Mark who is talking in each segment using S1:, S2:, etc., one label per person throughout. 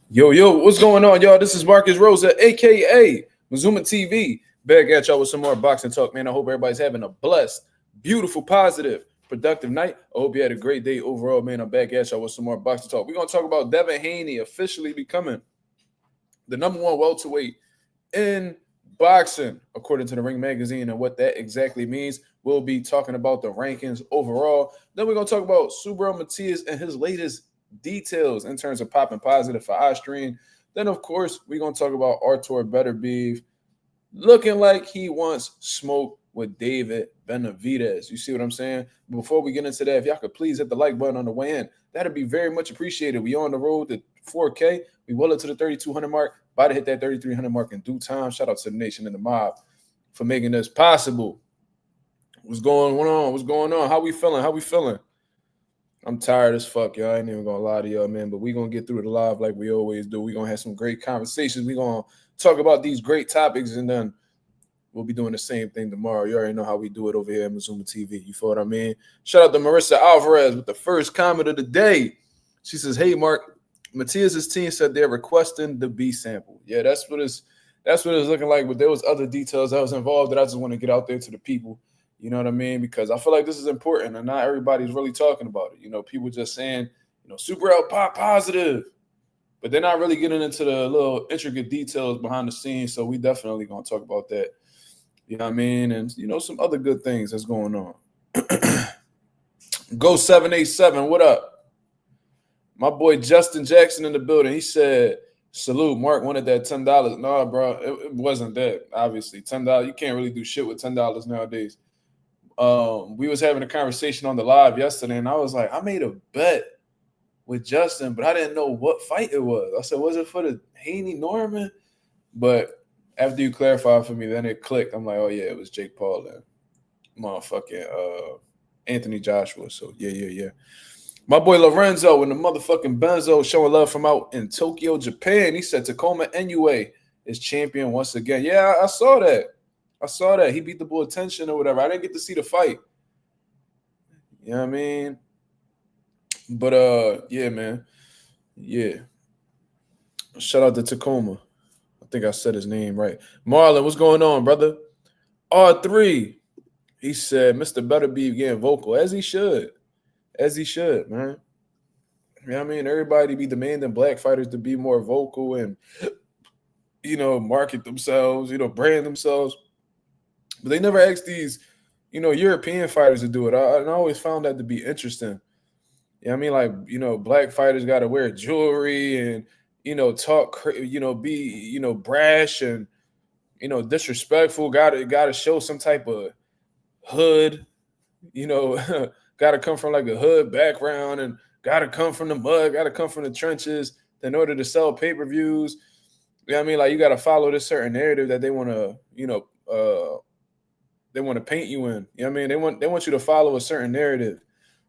S1: Yo, what's going on, y'all? This is Marcus Rosa, aka Mazuma TV. Back at y'all with some more boxing talk, man. I hope everybody's having a blessed, beautiful, positive, productive night. I hope you had a great day overall, man. I'm back at y'all with some more boxing talk. We're gonna talk about Devin Haney officially becoming the number one welterweight in boxing, according to the Ring Magazine, and what that exactly means. We'll be talking about the rankings overall. Then we're gonna talk about Subriel Matías and his latest details in terms of popping positive for Austrian. Then, of course, we're going to talk about Artur Beterbiev looking like he wants smoke with David Benavidez. You see what I'm saying? Before we get into that, if y'all could please hit the like button on the way in, that'd be very much appreciated. We on the road to 4K. We well up to the 3,200 mark. About to hit that 3,300 mark in due time. Shout out to the nation and the mob for making this possible. What's going on? What's going on? How we feeling? I'm tired as fuck, y'all. I ain't even gonna lie to y'all, man. But we gonna get through the live like we always do. We gonna have some great conversations. We gonna talk about these great topics, and then we'll be doing the same thing tomorrow. You already know how we do it over here at Mazuma TV. You feel what I mean? Shout out to Marissa Alvarez with the first comment of the day. She says, "Hey, Mark, Matias's team said they're requesting the B sample." Yeah, that's what it's looking like. But there was other details that was involved that I just want to get out there to the people. You know what I mean? Because I feel like this is important, and not everybody's really talking about it. You know, people just saying, Subriel pop positive, but they're not really getting into the little intricate details behind the scenes. So we definitely gonna talk about that. You know what I mean? And some other good things that's going on. Go 787. What up? My boy Justin Jackson in the building. He said, "Salute, Mark wanted that $10." No, bro, it wasn't that. Obviously, $10. You can't really do shit with $10 nowadays. We was having a conversation on the live yesterday, and I was like, I made a bet with Justin, but I didn't know what fight it was. I said, was it for the Haney Norman? But after you clarified for me, then it clicked. I'm like, oh yeah, it was Jake Paul and motherfucking Anthony Joshua. So yeah. My boy Lorenzo in the motherfucking Benzo showing love from out in Tokyo, Japan. He said Tacoma Inoue is champion once again. Yeah, I saw that. He beat the boy Tension or whatever. I didn't get to see the fight. You know what I mean? But yeah, man. Yeah. Shout out to Tacoma. I think I said his name right. Marlon, what's going on, brother? R3. He said Mr. Beterbiev getting vocal, as he should. Man. You know what I mean? Everybody be demanding black fighters to be more vocal and market themselves, brand themselves. But they never asked these, European fighters to do it. I always found that to be interesting. Yeah, I mean, like, black fighters got to wear jewelry and, talk, be, brash and, disrespectful. Got to show some type of hood, got to come from like a hood background and got to come from the mud, got to come from the trenches in order to sell pay-per-views. You know what I mean? Like, you got to follow this certain narrative that they want to, they want to paint you in. You know what I mean? They want you to follow a certain narrative,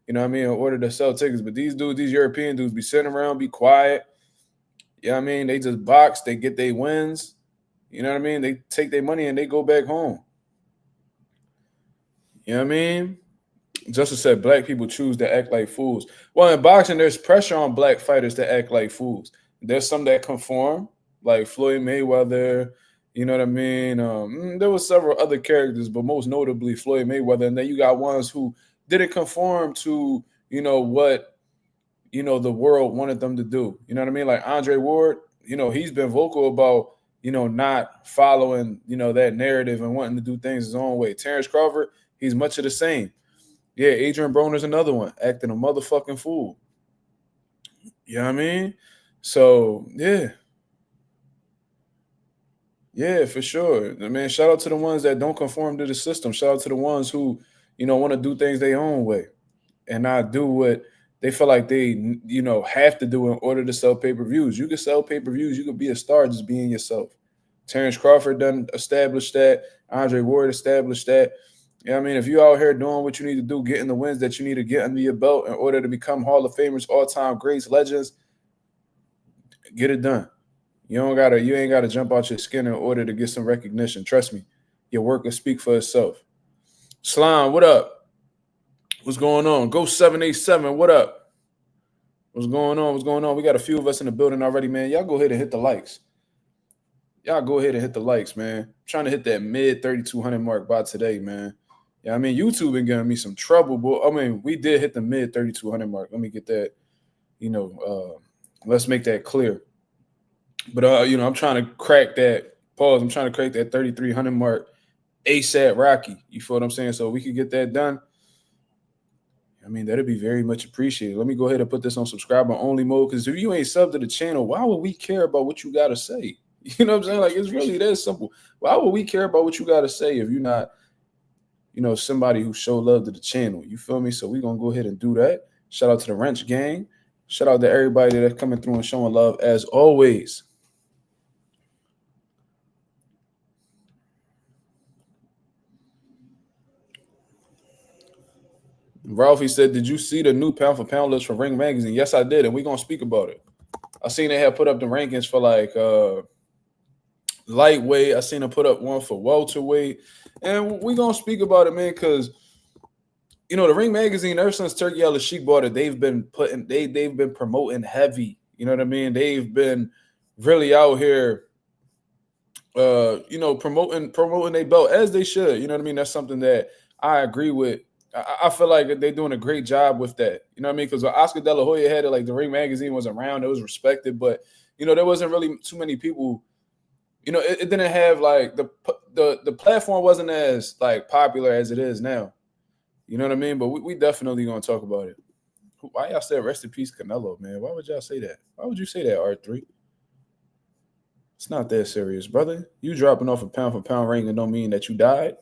S1: in order to sell tickets. But these European dudes be sitting around, be quiet. You know what I mean? They just box, they get their wins. You know what I mean? They take their money and they go back home. You know what I mean? Justice said black people choose to act like fools. Well, in boxing, there's pressure on black fighters to act like fools. There's some that conform, like Floyd Mayweather. You know what I mean? There were several other characters, but most notably Floyd Mayweather. And then you got ones who didn't conform to, what, the world wanted them to do. You know what I mean? Like Andre Ward, he's been vocal about, not following, that narrative and wanting to do things his own way. Terrence Crawford, he's much of the same. Yeah, Adrian Broner's another one, acting a motherfucking fool. You know what I mean? So, yeah. Yeah, for sure. I mean, shout out to the ones that don't conform to the system. Shout out to the ones who, want to do things their own way and not do what they feel like they, have to do in order to sell pay-per-views. You can sell pay-per-views. You could be a star just being yourself. Terrence Crawford done established that. Andre Ward established that. You know what I mean? If you out here doing what you need to do, getting the wins that you need to get under your belt in order to become Hall of Famers, all-time greats, legends, get it done. You ain't gotta jump out your skin in order to get some recognition. Trust me, your work will speak for itself. Slime, what up? What's going on? Go 787, what up? What's going on? What's going on? We got a few of us in the building already, man. Y'all go ahead and hit the likes. Y'all go ahead and hit the likes, man. I'm trying to hit that mid 3,200 mark by today, man. Yeah, I mean, YouTube been giving me some trouble, but I mean, we did hit the mid 3,200 mark. Let me get that, let's make that clear. But, I'm trying to crack that, pause, I'm trying to crack that 3,300 mark ASAP Rocky. You feel what I'm saying? So we could get that done. I mean, that'd be very much appreciated. Let me go ahead and put this on subscriber only mode, because if you ain't subbed to the channel, why would we care about what you got to say? You know what I'm saying? Like, it's really that simple. Why would we care about what you got to say if you're not, somebody who show love to the channel? You feel me? So we're going to go ahead and do that. Shout out to the Wrench Gang. Shout out to everybody that's coming through and showing love as always. Ralphie said, did you see the new pound for pound list from Ring Magazine? Yes, I did, and we're going to speak about it. I seen they had put up the rankings for like lightweight. I seen them put up one for welterweight, and we're going to speak about it, man, because the Ring Magazine, ever since Turkey Al Sheik bought it, they've been promoting heavy. You know what I mean? They've been really out here promoting their belt as they should. You know what I mean? That's something that I agree with. I feel like they're doing a great job with that. You know what I mean? Because when Oscar De La Hoya had it, like, the Ring Magazine was around, it was respected, but there wasn't really too many people. It didn't have like the platform wasn't as like popular as it is now. You know what I mean? But we definitely gonna talk about it. Why y'all said rest in peace, Canelo, man? Why would y'all say that? Why would you say that, R3? It's not that serious, brother. You dropping off a pound for pound ranking don't mean that you died.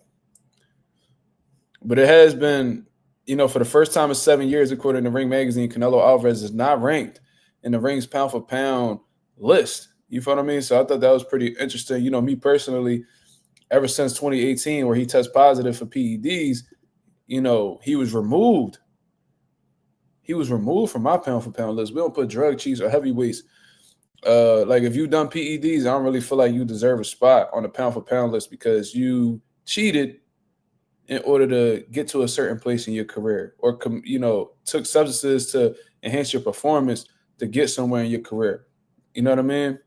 S1: But it has been, for the first time in 7 years, according to Ring Magazine, Canelo Alvarez is not ranked in the Ring's pound for pound list. You feel what I mean? So I thought that was pretty interesting. Me personally, ever since 2018, where he tested positive for PEDs, he was removed. He was removed from my pound for pound list. We don't put drug cheats or heavyweights. Like, if you've done PEDs, I don't really feel like you deserve a spot on the pound for pound list because you cheated in order to get to a certain place in your career, or took substances to enhance your performance to get somewhere in your career. You know what I mean?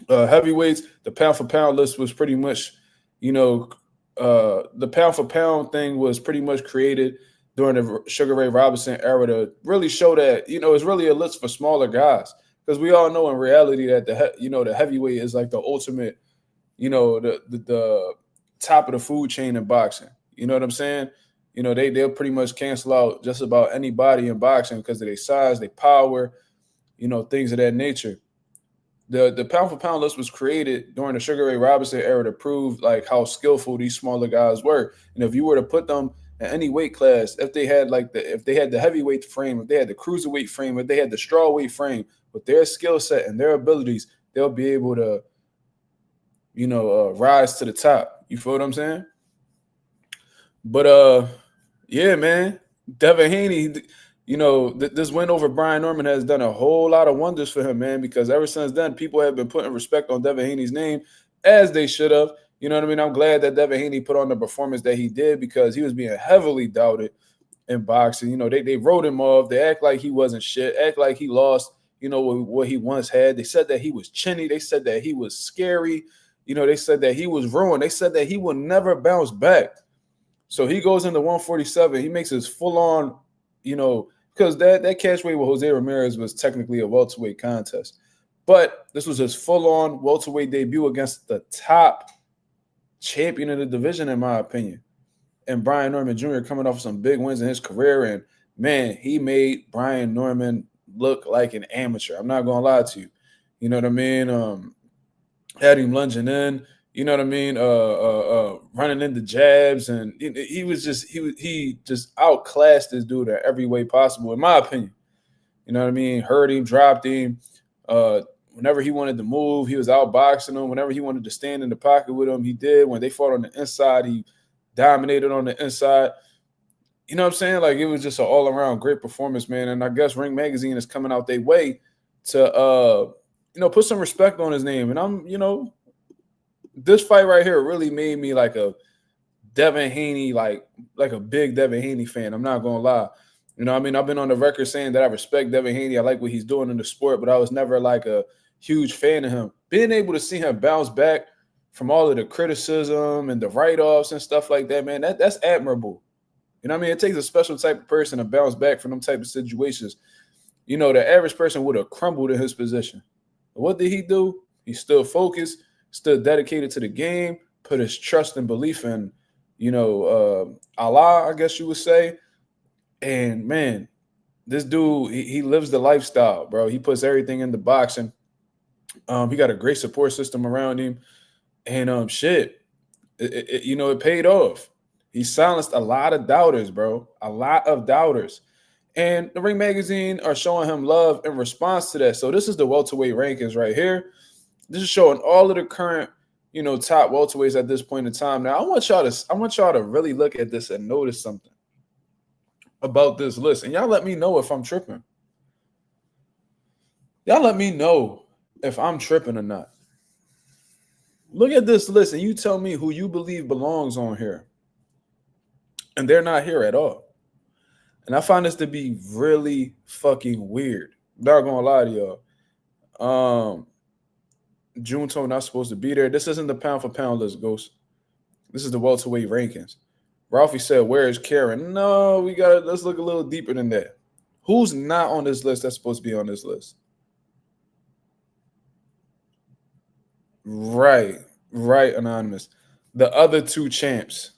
S1: Heavyweights, the pound for pound list was pretty much, the pound for pound thing was pretty much created during the Sugar Ray Robinson era to really show that, it's really a list for smaller guys. Because we all know in reality that the heavyweight is like the ultimate, the top of the food chain in boxing. You know what I'm saying? They'll pretty much cancel out just about anybody in boxing because of their size, their power, things of that nature. The pound for pound list was created during the Sugar Ray Robinson era to prove like how skillful these smaller guys were. And if you were to put them in any weight class, if they had the heavyweight frame, if they had the cruiserweight frame, if they had the strawweight frame, with their skill set and their abilities, they'll be able to, rise to the top. You feel what I'm saying? But yeah, man, Devin Haney, this win over Brian Norman has done a whole lot of wonders for him, man, because ever since then, people have been putting respect on Devin Haney's name, as they should have. You know what I mean? I'm glad that Devin Haney put on the performance that he did, because he was being heavily doubted in boxing. They wrote him off. They act like he wasn't shit, act like he lost, what he once had. They said that he was chinny. They said that he was scary. They said that he was ruined. They said that he will never bounce back. So he goes into 147. He makes his full-on, because that catchweight with Jose Ramirez was technically a welterweight contest. But this was his full-on welterweight debut against the top champion of the division, in my opinion. And Brian Norman Jr. coming off some big wins in his career. And, man, he made Brian Norman look like an amateur. I'm not going to lie to you. You know what I mean? Had him lunging in. You know what I mean? Running into jabs, and he just outclassed this dude in every way possible, in my opinion. You know what I mean? Hurt him, dropped him. Whenever he wanted to move, he was outboxing him. Whenever he wanted to stand in the pocket with him, he did. When they fought on the inside, he dominated on the inside. You know what I'm saying? Like, it was just an all-around great performance, man. And I guess Ring Magazine is coming out their way to, put some respect on his name. And I'm, this fight right here really made me like a Devin Haney, like a big Devin Haney fan. I'm not going to lie. You know what I mean? I've been on the record saying that I respect Devin Haney. I like what he's doing in the sport, but I was never like a huge fan of him. Being able to see him bounce back from all of the criticism and the write-offs and stuff like that, man, that's admirable. You know what I mean? It takes a special type of person to bounce back from them type of situations. You know, the average person would have crumbled in his position. But what did he do? He still focused, still dedicated to the game, put his trust and belief in, Allah, I guess you would say. And, man, this dude, he lives the lifestyle, bro. He puts everything into boxing. He got a great support system around him. And, it paid off. He silenced a lot of doubters, bro. A lot of doubters. And the Ring Magazine are showing him love in response to that. So this is the welterweight rankings right here. This is showing all of the current, top welterweights at this point in time. Now, I want y'all to really look at this and notice something about this list. And y'all let me know if I'm tripping. Y'all let me know if I'm tripping or not. Look at this list and you tell me who you believe belongs on here. And they're not here at all. And I find this to be really fucking weird. I'm not gonna lie to y'all. June told not supposed to be there. This isn't the pound for pound list, Ghost. This is the welterweight rankings. Ralphie said, "Where is Karen?" No, let's look a little deeper than that. Who's not on this list that's supposed to be on this list? Right, Anonymous. The other two champs.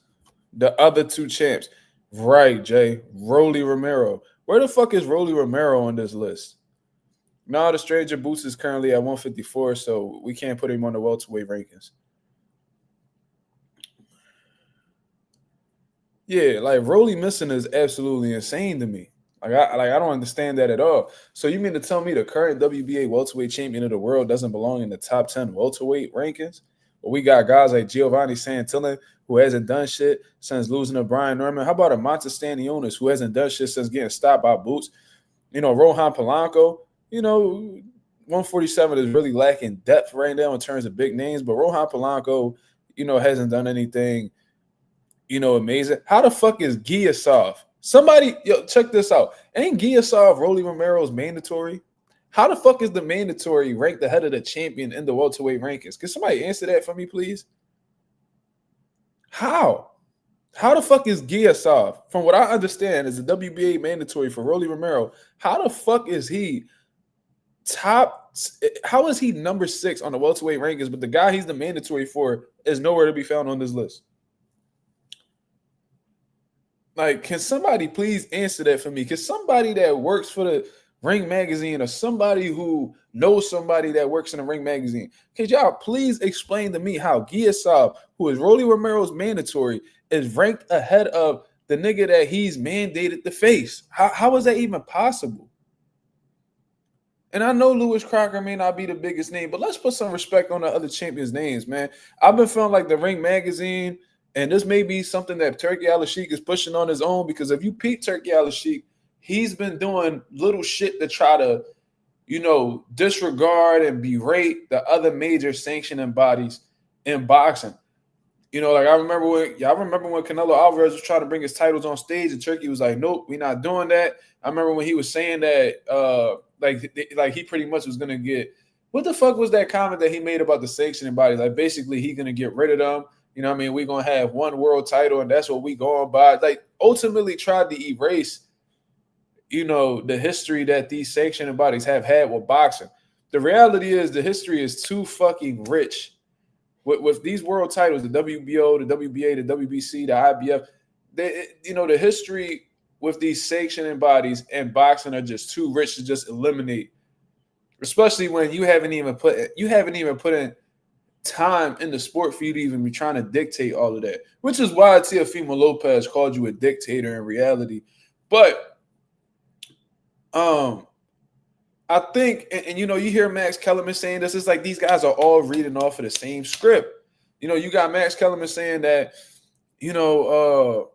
S1: Right, Jay. Rolly Romero. Where the fuck is Rolly Romero on this list? No, the Stranger Boots is currently at 154, so we can't put him on the welterweight rankings. Yeah, like Rolly missing is absolutely insane to me. I don't understand that at all. So you mean to tell me the current WBA welterweight champion of the world doesn't belong in the top 10 welterweight rankings? But we got guys like Giovanni Santillan, who hasn't done shit since losing to Brian Norman. How about a Montestanionis, who hasn't done shit since getting stopped by Boots? Rohan Polanco, 147 is really lacking depth right now in terms of big names. But Rohan Polanco, hasn't done anything, amazing. How the fuck is Giasov? Somebody, check this out. Ain't Giasov Rolly Romero's mandatory? How the fuck is the mandatory ranked ahead of the champion in the welterweight rankings? Can somebody answer that for me, please? How? How the fuck is Giasov? From what I understand, is the WBA mandatory for Rolly Romero. How the fuck is he top? How is he number 6 on the welterweight rankings, but the guy he's the mandatory for is nowhere to be found on this list? Like, can somebody please answer that for me? Can somebody that works for the Ring Magazine or somebody who knows somebody that works in the Ring Magazine, could y'all please explain to me how Giasov, who is Rolly Romero's mandatory, is ranked ahead of the nigga that he's mandated to face? How is that even possible? And I know Lewis Crocker may not be the biggest name, but let's put some respect on the other champions' names, man. I've been feeling like the Ring Magazine, and this may be something that Turki Al-Sheikh is pushing on his own, because if you peep Turki Al-Sheikh, he's been doing little shit to try to, disregard and berate the other major sanctioning bodies in boxing. I remember when Canelo Alvarez was trying to bring his titles on stage, and Turki was like, "Nope, we're not doing that." I remember when he was saying that, like he pretty much was gonna get, what the fuck was that comment that he made about the sanctioning bodies? Like, basically, he's gonna get rid of them. We're gonna have one world title, and that's what we going by. Like, ultimately tried to erase, the history that these sanctioning bodies have had with boxing. The reality is the history is too fucking rich. With these world titles, the WBO, the WBA, the WBC, the IBF, the history with these sanctioning bodies and boxing are just too rich to just eliminate. Especially when you haven't even put in time in the sport for you to even be trying to dictate all of that. Which is why Teofimo Lopez called you a dictator in reality. But I think, and you hear Max Kellerman saying this, it's like these guys are all reading off of the same script. You got Max Kellerman saying that, no,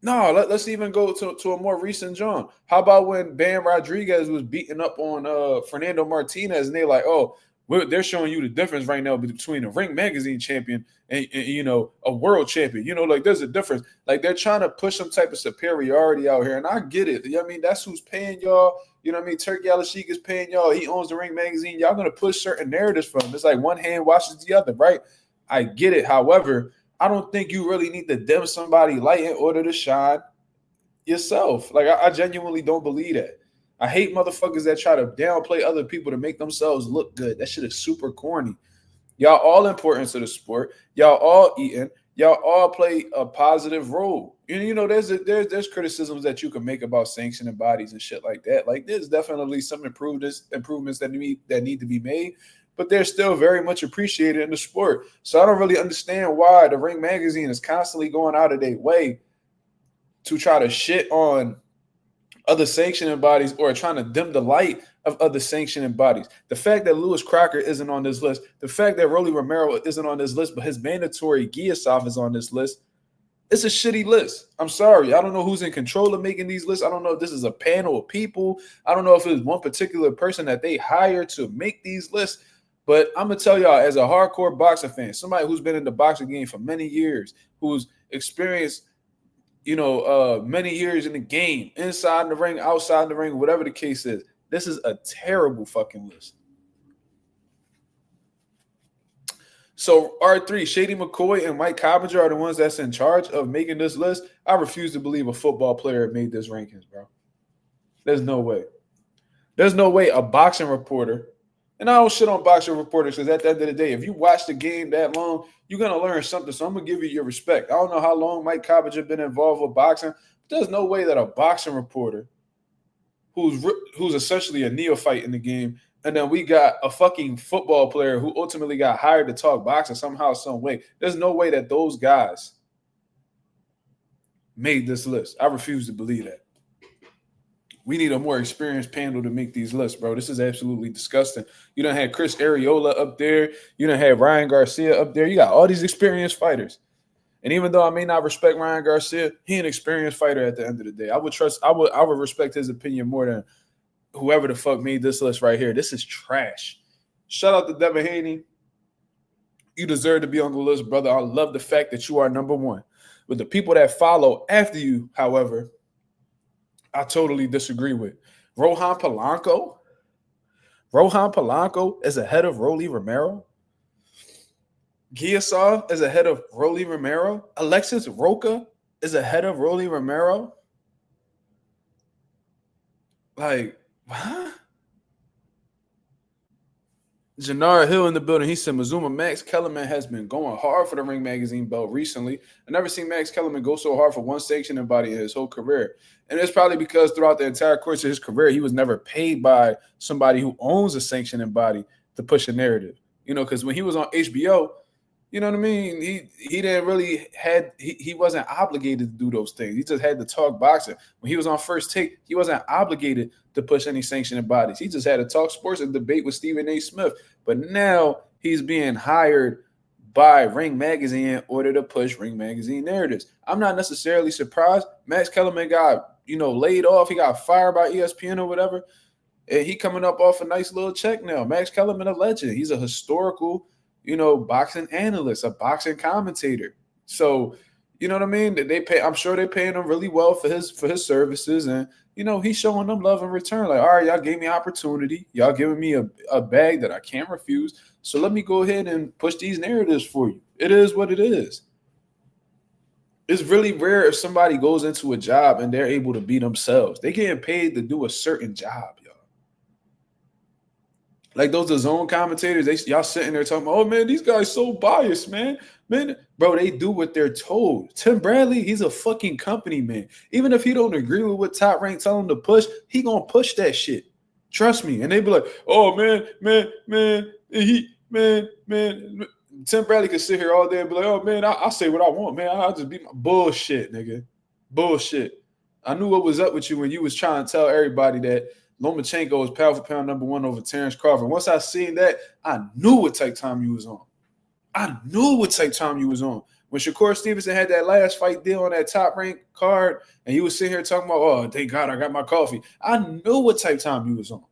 S1: let's even go to a more recent John. How about when Bam Rodriguez was beating up on Fernando Martinez, and they're like, oh, They're showing you the difference right now between a Ring Magazine champion and a world champion. Like there's a difference. Like they're trying to push some type of superiority out here, and I get it. I mean, that's who's paying y'all. You know what I mean? Turkey Al-Sheikh is paying y'all. He owns the Ring Magazine. Y'all gonna push certain narratives from him. It's like one hand washes the other, right? I get it. However, I don't think you really need to dim somebody light in order to shine yourself. Like I genuinely don't believe that. I hate motherfuckers that try to downplay other people to make themselves look good. That shit is super corny. Y'all all important to the sport. Y'all all eating. Y'all all play a positive role. There's criticisms that you can make about sanctioning bodies and shit like that. Like there's definitely some improvements that need to be made, but they're still very much appreciated in the sport. So I don't really understand why the Ring Magazine is constantly going out of their way to try to shit on other sanctioning bodies or trying to dim the light of other sanctioning bodies. The fact that Lewis Crocker isn't on this list, the fact that Rolly Romero isn't on this list, but his mandatory Giasov is on this list, it's a shitty list. I'm sorry. I don't know who's in control of making these lists. I don't know if this is a panel of people. I don't know if it's one particular person that they hire to make these lists. But I'm going to tell y'all, as a hardcore boxing fan, somebody who's been in the boxing game for many years, who's experienced many years in the game, inside the ring, outside the ring, whatever the case is. This is a terrible fucking list. So R3, Shady McCoy and Mike Coppinger are the ones that's in charge of making this list. I refuse to believe a football player made this rankings, bro. There's no way. There's no way a boxing reporter, and I don't shit on boxing reporters because at the end of the day, if you watch the game that long, you're going to learn something. So I'm going to give you your respect. I don't know how long Mike Coppinger been involved with boxing, but there's no way that a boxing reporter who's essentially a neophyte in the game, and then we got a fucking football player who ultimately got hired to talk boxing somehow, some way. There's no way that those guys made this list. I refuse to believe that. We need a more experienced panel to make these lists, bro. This is absolutely disgusting. You done had Chris Areola up there. You done had Ryan Garcia up there. You got all these experienced fighters. And even though I may not respect Ryan Garcia, he an experienced fighter at the end of the day. I would respect his opinion more than whoever the fuck made this list right here. This is trash. Shout out to Devin Haney. You deserve to be on the list, brother. I love the fact that you are number one. With the people that follow after you, however, I totally disagree with. Rohan Polanco is ahead of Rolly Romero. Giasov is ahead of Rolly Romero. Alexis Roca is ahead of Rolly Romero. Like, huh? Janara Hill in the building. He said Mazuma Max Kellerman has been going hard for the Ring Magazine belt recently. I never seen Max Kellerman go so hard for one sanctioning body in his whole career. And it's probably because throughout the entire course of his career, he was never paid by somebody who owns a sanctioning body to push a narrative. Because when he was on HBO, you know what I mean? He didn't really he wasn't obligated to do those things. He just had to talk boxing. When he was on First Take, he wasn't obligated to push any sanctioning bodies. He just had to talk sports and debate with Stephen A. Smith. But now he's being hired by Ring Magazine in order to push Ring Magazine narratives. I'm not necessarily surprised. Max Kellerman got, laid off. He got fired by ESPN or whatever. And he coming up off a nice little check now. Max Kellerman, a legend. He's a historical boxing analyst, a boxing commentator. So, you know what I mean? They pay. I'm sure they're paying him really well for his services, and he's showing them love in return. Like, all right, y'all gave me opportunity. Y'all giving me a bag that I can't refuse. So let me go ahead and push these narratives for you. It is what it is. It's really rare if somebody goes into a job and they're able to be themselves. They getting paid to do a certain job, y'all. Like those DAZN commentators, y'all sitting there talking about, oh man, these guys so biased, man. Man, bro, they do what they're told. Tim Bradley, he's a fucking company man. Even if he don't agree with what Top Rank tell him to push, he gonna push that shit. Trust me. And they be like, oh man. Tim Bradley could sit here all day and be like, oh man, I say what I want, man. I'll just be my bullshit, nigga. Bullshit. I knew what was up with you when you was trying to tell everybody that Lomachenko is pound for pound number one over Terrence Crawford. Once I seen that, I knew what type time you was on. When Shakur Stevenson had that last fight deal on that Top Rank card, and he was sitting here talking about, oh, thank God I got my coffee. I knew what type time you was on.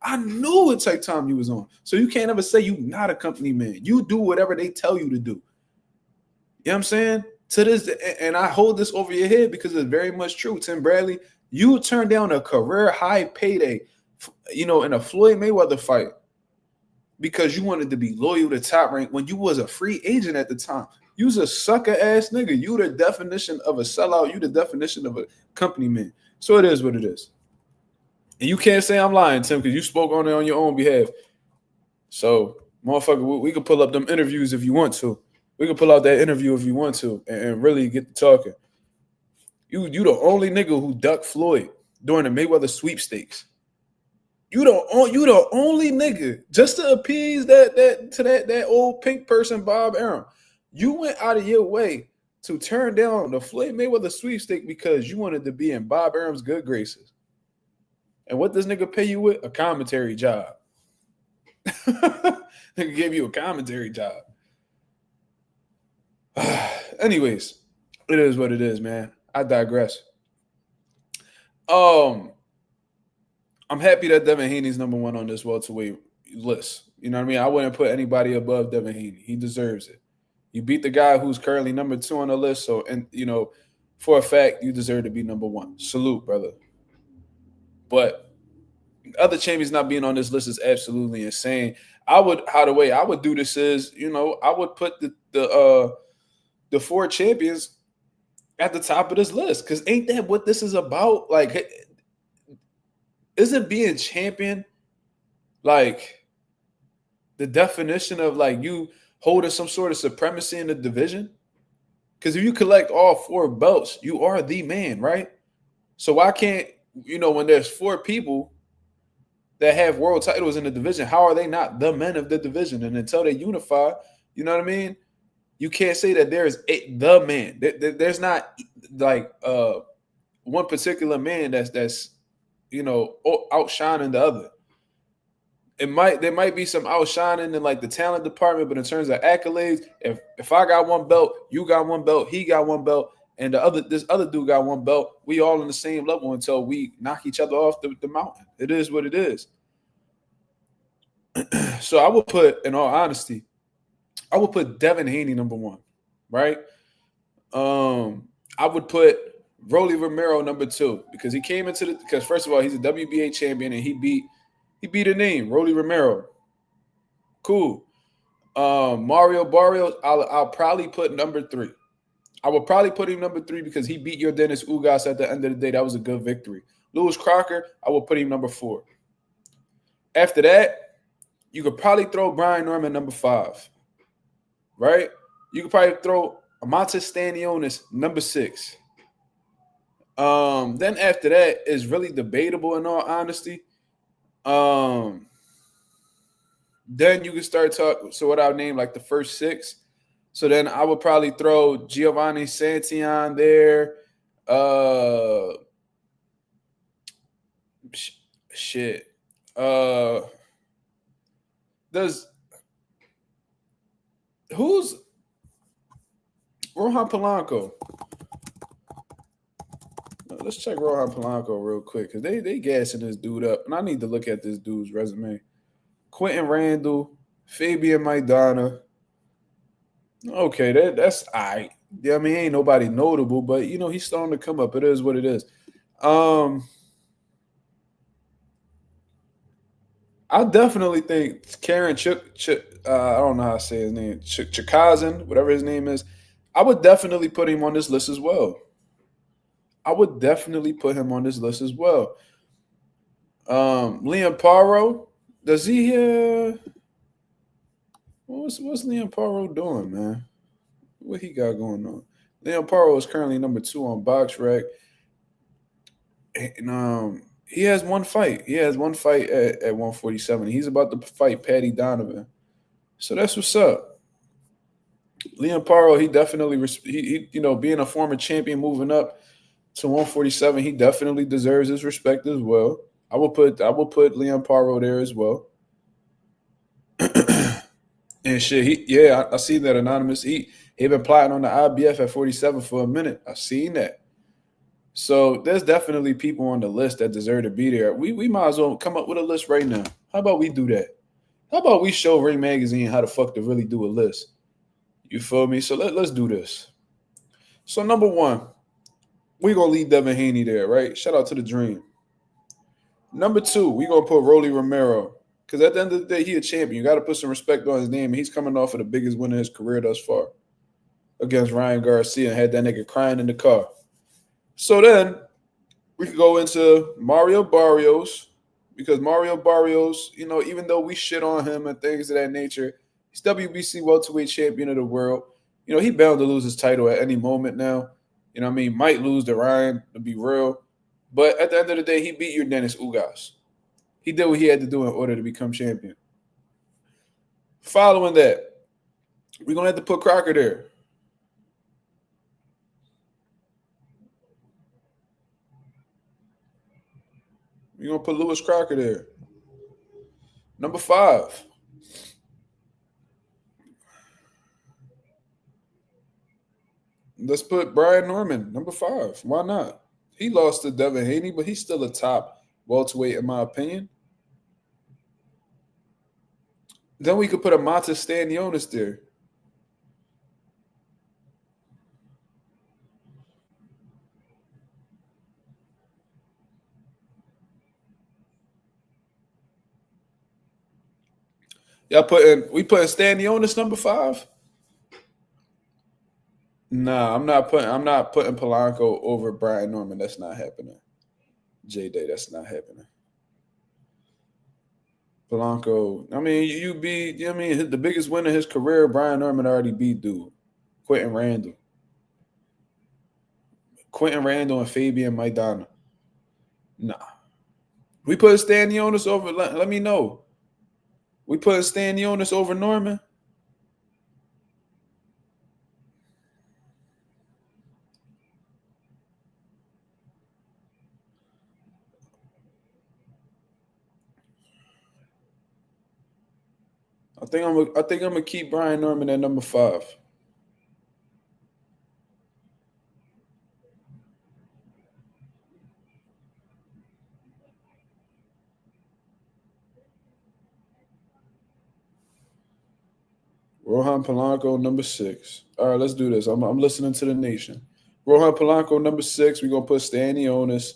S1: I knew what type time you was on. So you can't ever say you not a company man. You do whatever they tell you to do. You know what I'm saying? To this, and I hold this over your head because it's very much true. Tim Bradley, you turned down a career high payday, in a Floyd Mayweather fight because you wanted to be loyal to Top Rank when you was a free agent at the time. You was a sucker ass nigga. You the definition of a sellout. You the definition of a company man. So it is what it is. And you can't say I'm lying, Tim, because you spoke on it on your own behalf. So, motherfucker, we can pull up them interviews if you want to. We can pull out that interview if you want to and really get to talking. You the only nigga who ducked Floyd during the Mayweather sweepstakes. You the only nigga just to appease that old pink person, Bob Arum. You went out of your way to turn down the Floyd Mayweather sweepstake because you wanted to be in Bob Arum's good graces. And what does nigga pay you with? A commentary job. Nigga gave you a commentary job. Anyways, it is what it is, man. I digress. I'm happy that Devin Haney's number one on this welterweight list. You know what I mean? I wouldn't put anybody above Devin Haney. He deserves it. You beat the guy who's currently number 2 on the list. So, for a fact, you deserve to be number 1. Salute, brother. But other champions not being on this list is absolutely insane. The way I would do this is, I would put the 4 champions at the top of this list. Because ain't that what this is about? Like, isn't being champion like the definition of like you holding some sort of supremacy in the division? Because if you collect all 4 belts, you are the man, right? So why can't, when there's 4 people that have world titles in the division, how are they not the men of the division? And until they unify, you know what I mean? You can't say that there's the man. There's not like one particular man that's outshining the other. There might be some outshining in like the talent department, but in terms of accolades, if I got 1 belt, you got 1 belt, he got 1 belt, and this other dude got 1 belt, we all on the same level until we knock each other off the mountain. It is what it is. So I would put, in all honesty, Devin Haney number 1, right? I would put Rolly Romero number 2 because he came into because first of all, he's a WBA champion and he beat a name, Rolly Romero. Cool. Mario Barrios, I'll probably put number 3. I would probably put him number 3 because he beat your Dennis Ugas at the end of the day. That was a good victory. Lewis Crocker, I would put him number 4. After that, you could probably throw Brian Norman number 5. Right? You could probably throw Amantis Stanionis number 6. Then after that is really debatable in all honesty. Then you can start talking. So what I would name like the first 6. So then I would probably throw Giovanni Santillan there. Shit. Who's Rohan Polanco? Let's check Rohan Polanco real quick because they gassing this dude up, and I need to look at this dude's resume. Quentin Randall, Fabian Maidana. Okay, that's all right. Yeah, I mean, ain't nobody notable, but he's starting to come up. It is what it is. I definitely think Karen I don't know how to say his name, Chikazin, whatever his name is. I would definitely put him on this list as well. Liam Paro, does he what's Liam Paro doing, man? What he got going on? Liam Paro is currently number 2 on BoxRec. And he has 1 fight. He has 1 fight at 147. He's about to fight Paddy Donovan. So that's what's up. Liam Paro, he definitely being a former champion moving up to 147, he definitely deserves his respect as well. I will put Liam Paro there as well. And shit, I see that anonymous. He been plotting on the IBF at 47 for a minute. I seen that. So there's definitely people on the list that deserve to be there. We might as well come up with a list right now. How about we do that? How about we show Ring Magazine how the fuck to really do a list? You feel me? So let's do this. So number one, we're gonna leave Devin Haney there, right? Shout out to the Dream. Number two, we're gonna put Rolly Romero. Because at the end of the day, he a champion. You gotta put some respect on his name. He's coming off of the biggest win of his career thus far against Ryan Garcia and had that nigga crying in the car. So then we could go into Mario Barrios, because Mario Barrios, you know, even though we shit on him and things of that nature, he's WBC welterweight champion of the world. You know, he bound to lose his title at any moment now. You know what I mean? Might lose to Ryan, to be real. But at the end of the day, he beat your Dennis Ugas. He did what he had to do in order to become champion. Following that, we're going to have to put Crocker there. We're going to put Lewis Crocker there. Number 5. Let's put Brian Norman, number 5. Why not? He lost to Devin Haney, but he's still a top welterweight in my opinion. Then we could put a Monta Stanionis there. We putting Stanionis number 5? Nah, I'm not putting Polanco over Brian Norman. That's not happening. J-Day, that's not happening. Polanco, I mean, you know what I mean, the biggest win of his career, Brian Norman already beat dude. Quentin Randall and Fabian Maidana. Nah. We put Stanionis over, let me know. We put Stanionis over Norman? I think I'm gonna keep Brian Norman at number 5. Rohan Polanco, number 6. All right, let's do this. I'm listening to the nation. Rohan Polanco, number 6. We're gonna put Stanionis.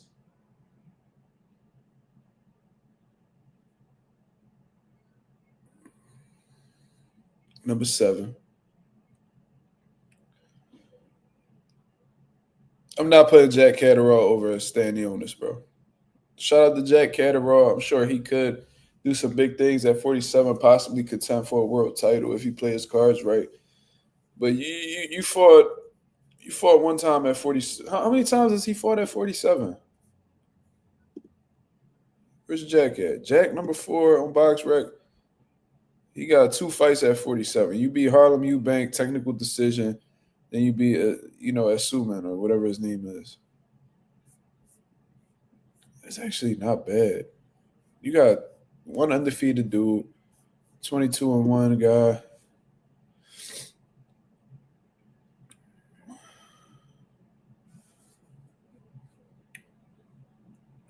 S1: Number 7. I'm not putting Jack Catterall over Stanionis, bro. Shout out to Jack Catterall. I'm sure he could do some big things at 47, possibly contend for a world title if he plays his cards right. But you fought one time at 40. How many times has he fought at 47? Where's Jack at? Jack number 4 on BoxRec. He got 2 fights at 47. You beat Harlem Eubank, technical decision. Then you beat, Asuman or whatever his name is. It's actually not bad. You got one undefeated dude, 22-1 guy.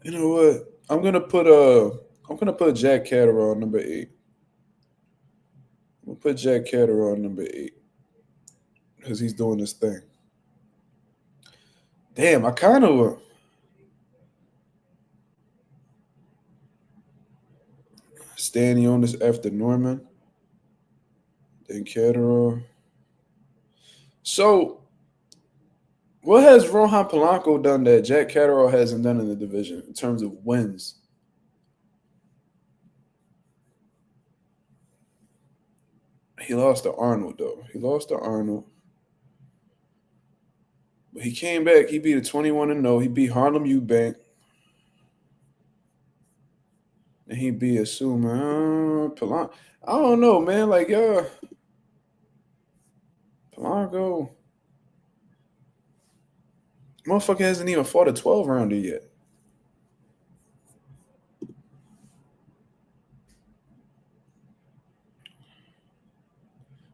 S1: You know what? I'm gonna put Jack Catterall number 8. I'm gonna put Jack Catterall number 8 because he's doing this thing. Damn, I kind of Stanionis after Norman, then Catterall. So, what has Rohan Polanco done that Jack Catterall hasn't done in the division in terms of wins? He lost to Arnold, though. But he came back. He beat a 21-0. He beat Harlem Eubank. And he beat Asuma. Polanco. I don't know, man. Like, Polanco. Motherfucker hasn't even fought a 12-rounder yet.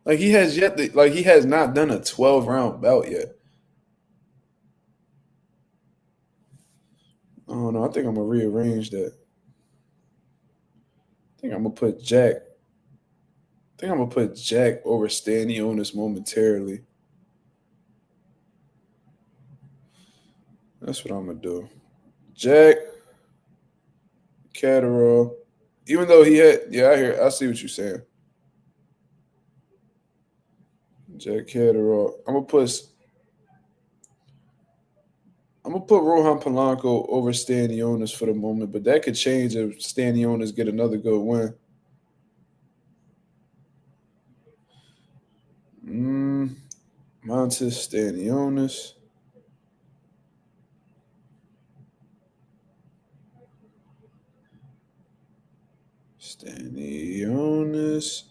S1: Like, he has not done a 12-round bout yet. I think I'm gonna rearrange that. I think I'm gonna put Jack. I think I'm gonna put Jack over Stanionis momentarily. That's what I'm gonna do. Jack, Catterall. Even though he had, I see what you're saying. Jack Catterall. I'm gonna put Rohan Polanco over Stanionis for the moment, but that could change if Stanionis get another good win. Montes Stanionis. Stanionis.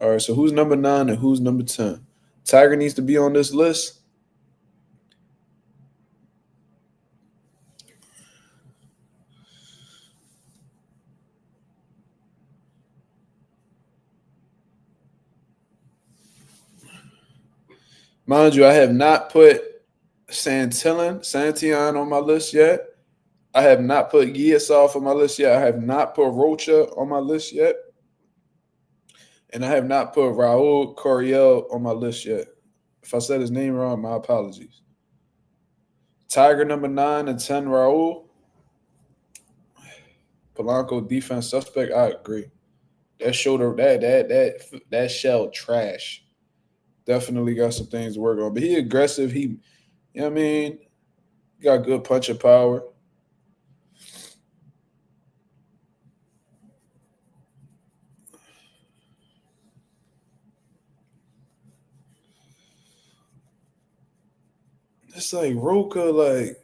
S1: All right, so who's number 9 and who's number 10? Tiger needs to be on this list. Mind you, I have not put Santillan on my list yet. I have not put Giasov on my list yet. I have not put Rocha on my list yet. And I have not put Raul Coriel on my list yet. If I said his name wrong, my apologies. Tiger number 9 and 10, Raul. Polanco defense suspect. I agree. That shoulder, that shell trash. Definitely got some things to work on. But he aggressive. He, you know what I mean? Got good puncher power. It's like Roca, like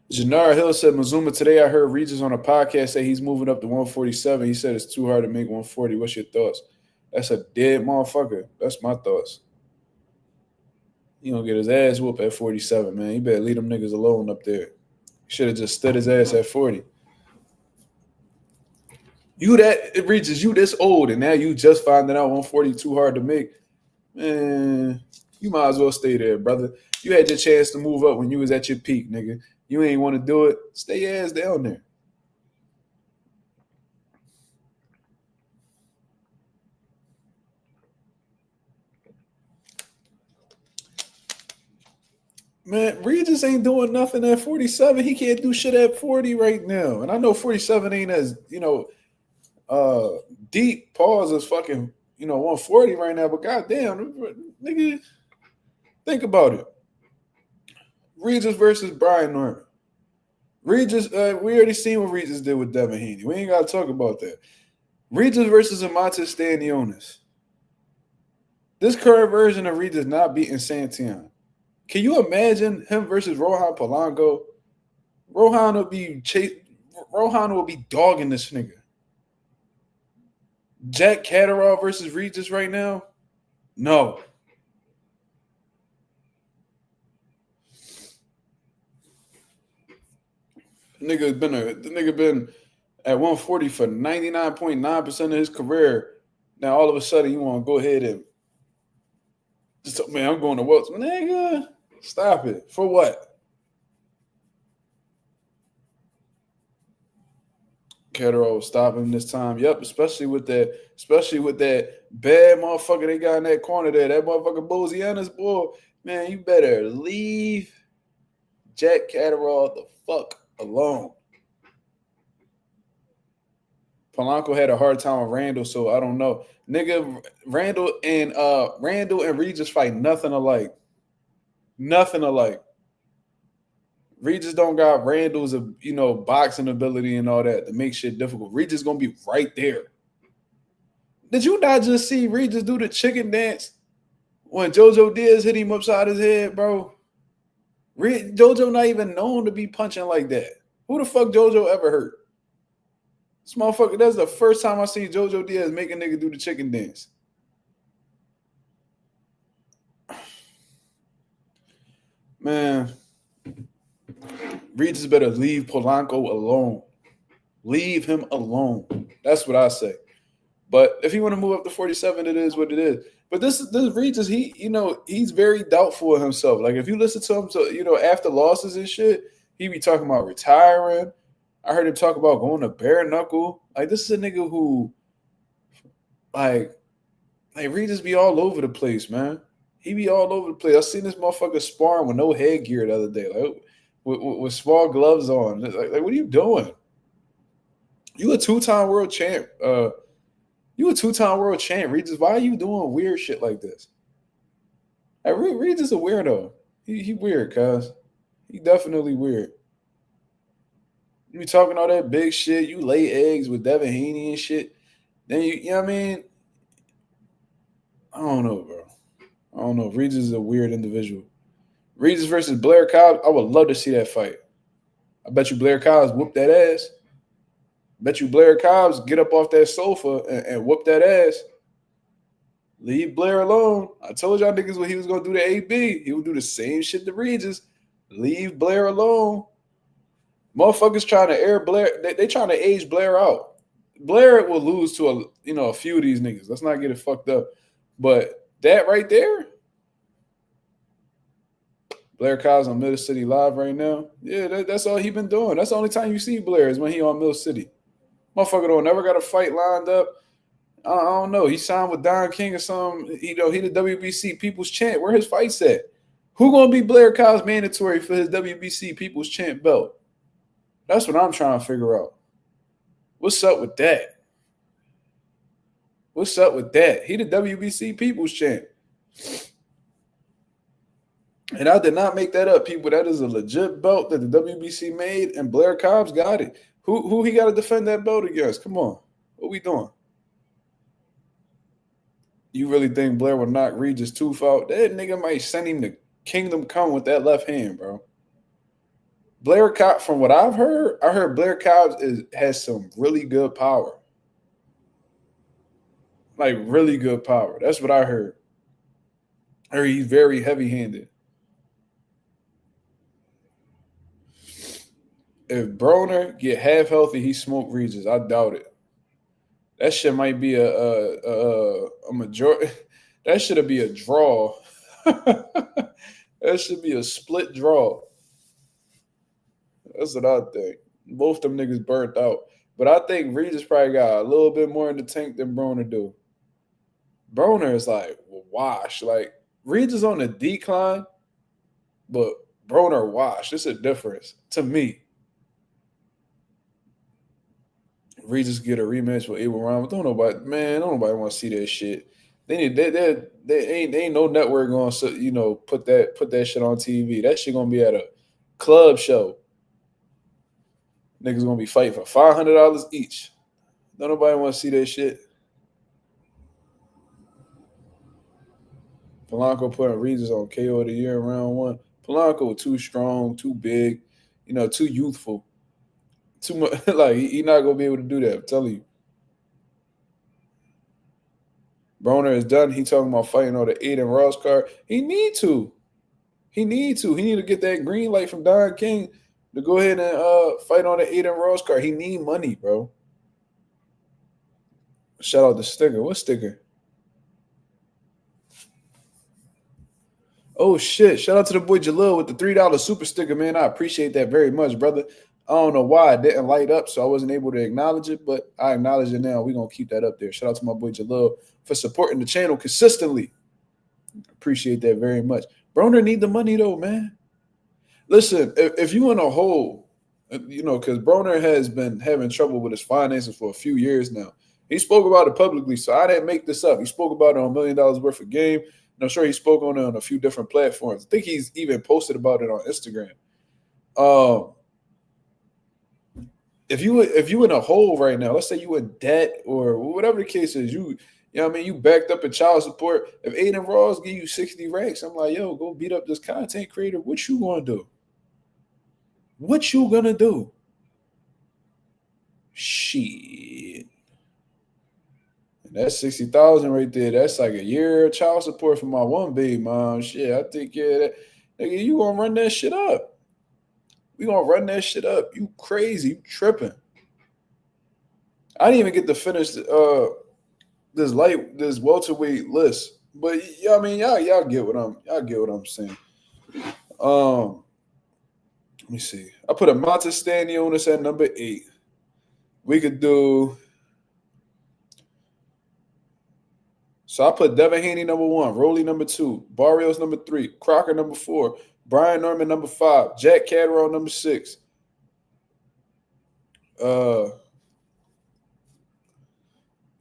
S1: Janara Hill said Mazuma today. I heard Regis on a podcast say he's moving up to 147. He said it's too hard to make 140. What's your thoughts? That's a dead motherfucker. That's my thoughts. He gonna get his ass whooped at 47, man. He better leave them niggas alone up there. Should have just stood his ass at 40. It reaches you this old, and now you just finding out 140 too hard to make. Man, you might as well stay there, brother. You had your chance to move up when you was at your peak, nigga. You ain't want to do it. Stay your ass down there. Man, Regis ain't doing nothing at 47. He can't do shit at 40 right now. And I know 47 ain't as, deep pause as fucking, 140 right now. But goddamn, nigga, think about it. Regis versus Brian Norman. Regis, we already seen what Regis did with Devin Haney. We ain't got to talk about that. Regis versus Montes Stanionis. This current version of Regis not beating Santillan. Can you imagine him versus Rohan Polanco? Rohan will be dogging this nigga. Jack Catterall versus Regis right now? No. The nigga been at 140 for 99.9% of his career. Now all of a sudden you want to go ahead and just, man, I'm going to Welts. Nigga, stop it. For what? Catterall was stopping this time. Yep, especially with that bad motherfucker they got in that corner there. That motherfucker Boziana's boy. Man, you better leave Jack Catterall the fuck alone. Polanco had a hard time with Randall, so I don't know. Nigga, Randall and Regis fight nothing alike. Nothing alike. Regis don't got Randall's, boxing ability and all that to make shit difficult. Regis gonna be right there. Did you not just see Regis do the chicken dance when JoJo Diaz hit him upside his head, bro? JoJo not even known to be punching like that. Who the fuck JoJo ever hurt? This motherfucker, that's the first time I seen JoJo Diaz make a nigga do the chicken dance. Man, Regis better leave Polanco alone. Leave him alone. That's what I say. But if he want to move up to 47, it is what it is. But this Regis, he's very doubtful of himself. Like if you listen to him, after losses and shit, he be talking about retiring. I heard him talk about going to bare knuckle. Like this is a nigga who, like Regis be all over the place, man. He be all over the place. I seen this motherfucker sparring with no headgear the other day, like with small gloves on. Like what are you doing? You a two-time world champ. Regis. Why are you doing weird shit like this? Like, Regis a weirdo. He weird, cuz. He definitely weird. You be talking all that big shit. You lay eggs with Devin Haney and shit. Then you know what I mean? I don't know, bro. I don't know. Regis is a weird individual. Regis versus Blair Cobbs. I would love to see that fight. I bet you Blair Cobbs whoop that ass. Bet you Blair Cobbs get up off that sofa and whoop that ass. Leave Blair alone. I told y'all niggas what he was going to do to AB. He would do the same shit to Regis. Leave Blair alone. Motherfuckers trying to air Blair. They trying to age Blair out. Blair will lose to a few of these niggas. Let's not get it fucked up. But that right there, Blair Cobbs on Middle City Live right now. Yeah, that's all he been doing. That's the only time you see Blair is when he on Middle City. Motherfucker don't never got a fight lined up. I don't know. He signed with Don King or something. He the WBC People's Champ. Where his fights at? Who gonna be Blair Cobbs mandatory for his WBC People's Champ belt? That's what I'm trying to figure out. What's up with that? What's up with that? He the WBC People's Champ. And I did not make that up, people. That is a legit belt that the WBC made, and Blair Cobbs got it. Who he got to defend that belt against? Come on. What we doing? You really think Blair will knock Regis tooth out? That nigga might send him to Kingdom Come with that left hand, bro. Blair Cobbs, from what I've heard, I heard Blair Cobbs has some really good power. Like, really good power. That's what I heard. I heard he's very heavy-handed. If Broner get half healthy, he smoke Regis. I doubt it. That shit might be a majority. That should be a draw. That should be a split draw. That's what I think. Both them niggas burnt out. But I think Regis probably got a little bit more in the tank than Broner do. Broner is like wash. Like Regis on the decline, but Broner wash. It's a difference to me. Regis get a rematch with Abel Ryan. Don't nobody want to see that shit. They ain't no network going to put that shit on TV. That shit gonna be at a club show. Niggas gonna be fighting for $500 each. Don't nobody want to see that shit. Polanco putting Regis on KO of the year in round 1. Polanco too strong, too big, too youthful. Too much. Like he's not gonna be able to do that. I'm telling you. Broner is done. He talking about fighting on the Aiden Ross card. He need to. He need to get that green light from Don King to go ahead and fight on the Aiden Ross card. He need money, bro. Shout out to Sticker. What Sticker? Oh shit! Shout out to the boy Jalil with the $3 super sticker, man. I appreciate that very much, brother. I don't know why it didn't light up, so I wasn't able to acknowledge it, but I acknowledge it now. We're going to keep that up there. Shout out to my boy Jalil for supporting the channel consistently. Appreciate that very much. Broner need the money, though, man. Listen, if you in a hole, because Broner has been having trouble with his finances for a few years now. He spoke about it publicly, so I didn't make this up. He spoke about it on $1 Million Worth of Game, and I'm sure he spoke on it on a few different platforms. I think he's even posted about it on Instagram. If you in a hole right now, let's say you in debt or whatever the case is, you backed up in child support. If Aiden Ross give you 60 racks, I'm like, yo, go beat up this content creator. What you gonna do? What you gonna do? Shit. And that's 60,000 right there. That's like a year of child support for my one baby mom. Shit, I think nigga, you gonna run that shit up. We gonna run that shit up. You crazy. You tripping. I didn't even get to finish this welterweight list. But yeah, I mean, y'all get what I'm saying. Let me see. I put a Montestanionis at number 8. We could do. So I put Devin Haney number 1, Rolly number 2, Barrios number 3, Crocker number 4, Brian Norman number 5, Jack Catterall number 6.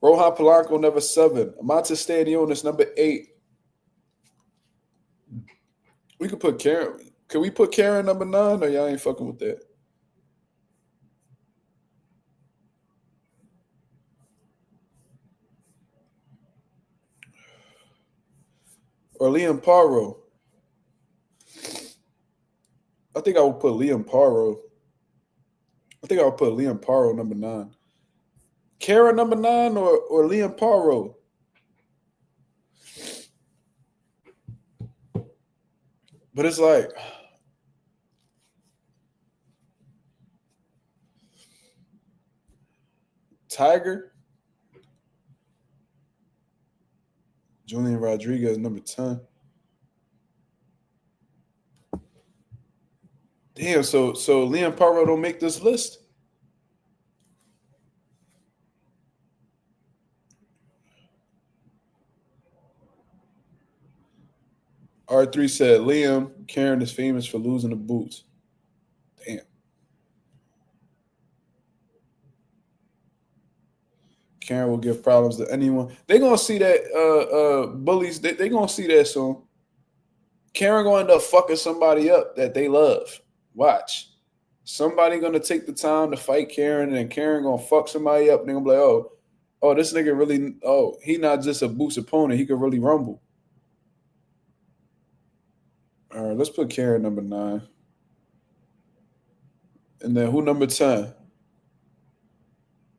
S1: Rohan Polanco number 7, Montestanionis number 8. We could put Karen. Can we put Karen number 9, or y'all ain't fucking with that? Or Liam Paro. I think I would put Liam Paro. Number 9. Karen number 9 or Liam Paro. But it's like Tiger, Julian Rodriguez number 10. Damn, so Liam Paro don't make this list? R3 said Liam, Karen is famous for losing the boots. Damn. Karen will give problems to anyone. They're gonna see that bullies, they're gonna see that soon. Karen gonna end up fucking somebody up that they love. Watch. Somebody gonna take the time to fight Karen, and Karen gonna fuck somebody up, and they're gonna be like, oh, this nigga really, he not just a boots opponent, he could really rumble. All right, let's put Karen number 9. And then who number 10?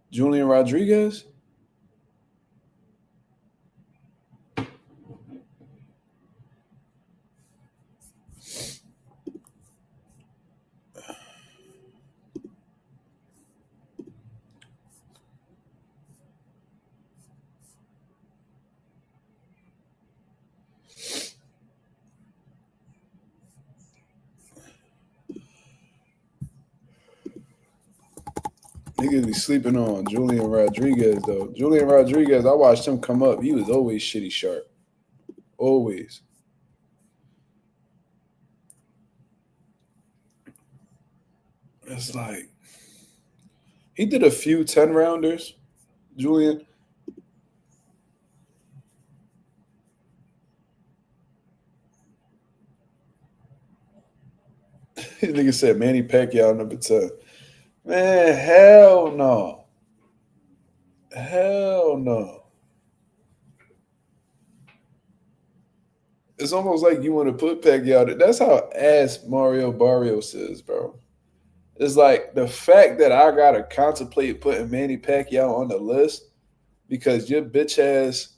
S1: Julian Rodriguez? Niggas be sleeping on Julian Rodriguez, though. Julian Rodriguez, I watched him come up. He was always shitty sharp. Always. It's like, he did a few 10-rounders, Julian. Nigga said Manny Pacquiao number 10. Man, hell no. Hell no. It's almost like you want to put Pacquiao. That's how ass Mario Barrios is, bro. It's like the fact that I got to contemplate putting Manny Pacquiao on the list because your bitch ass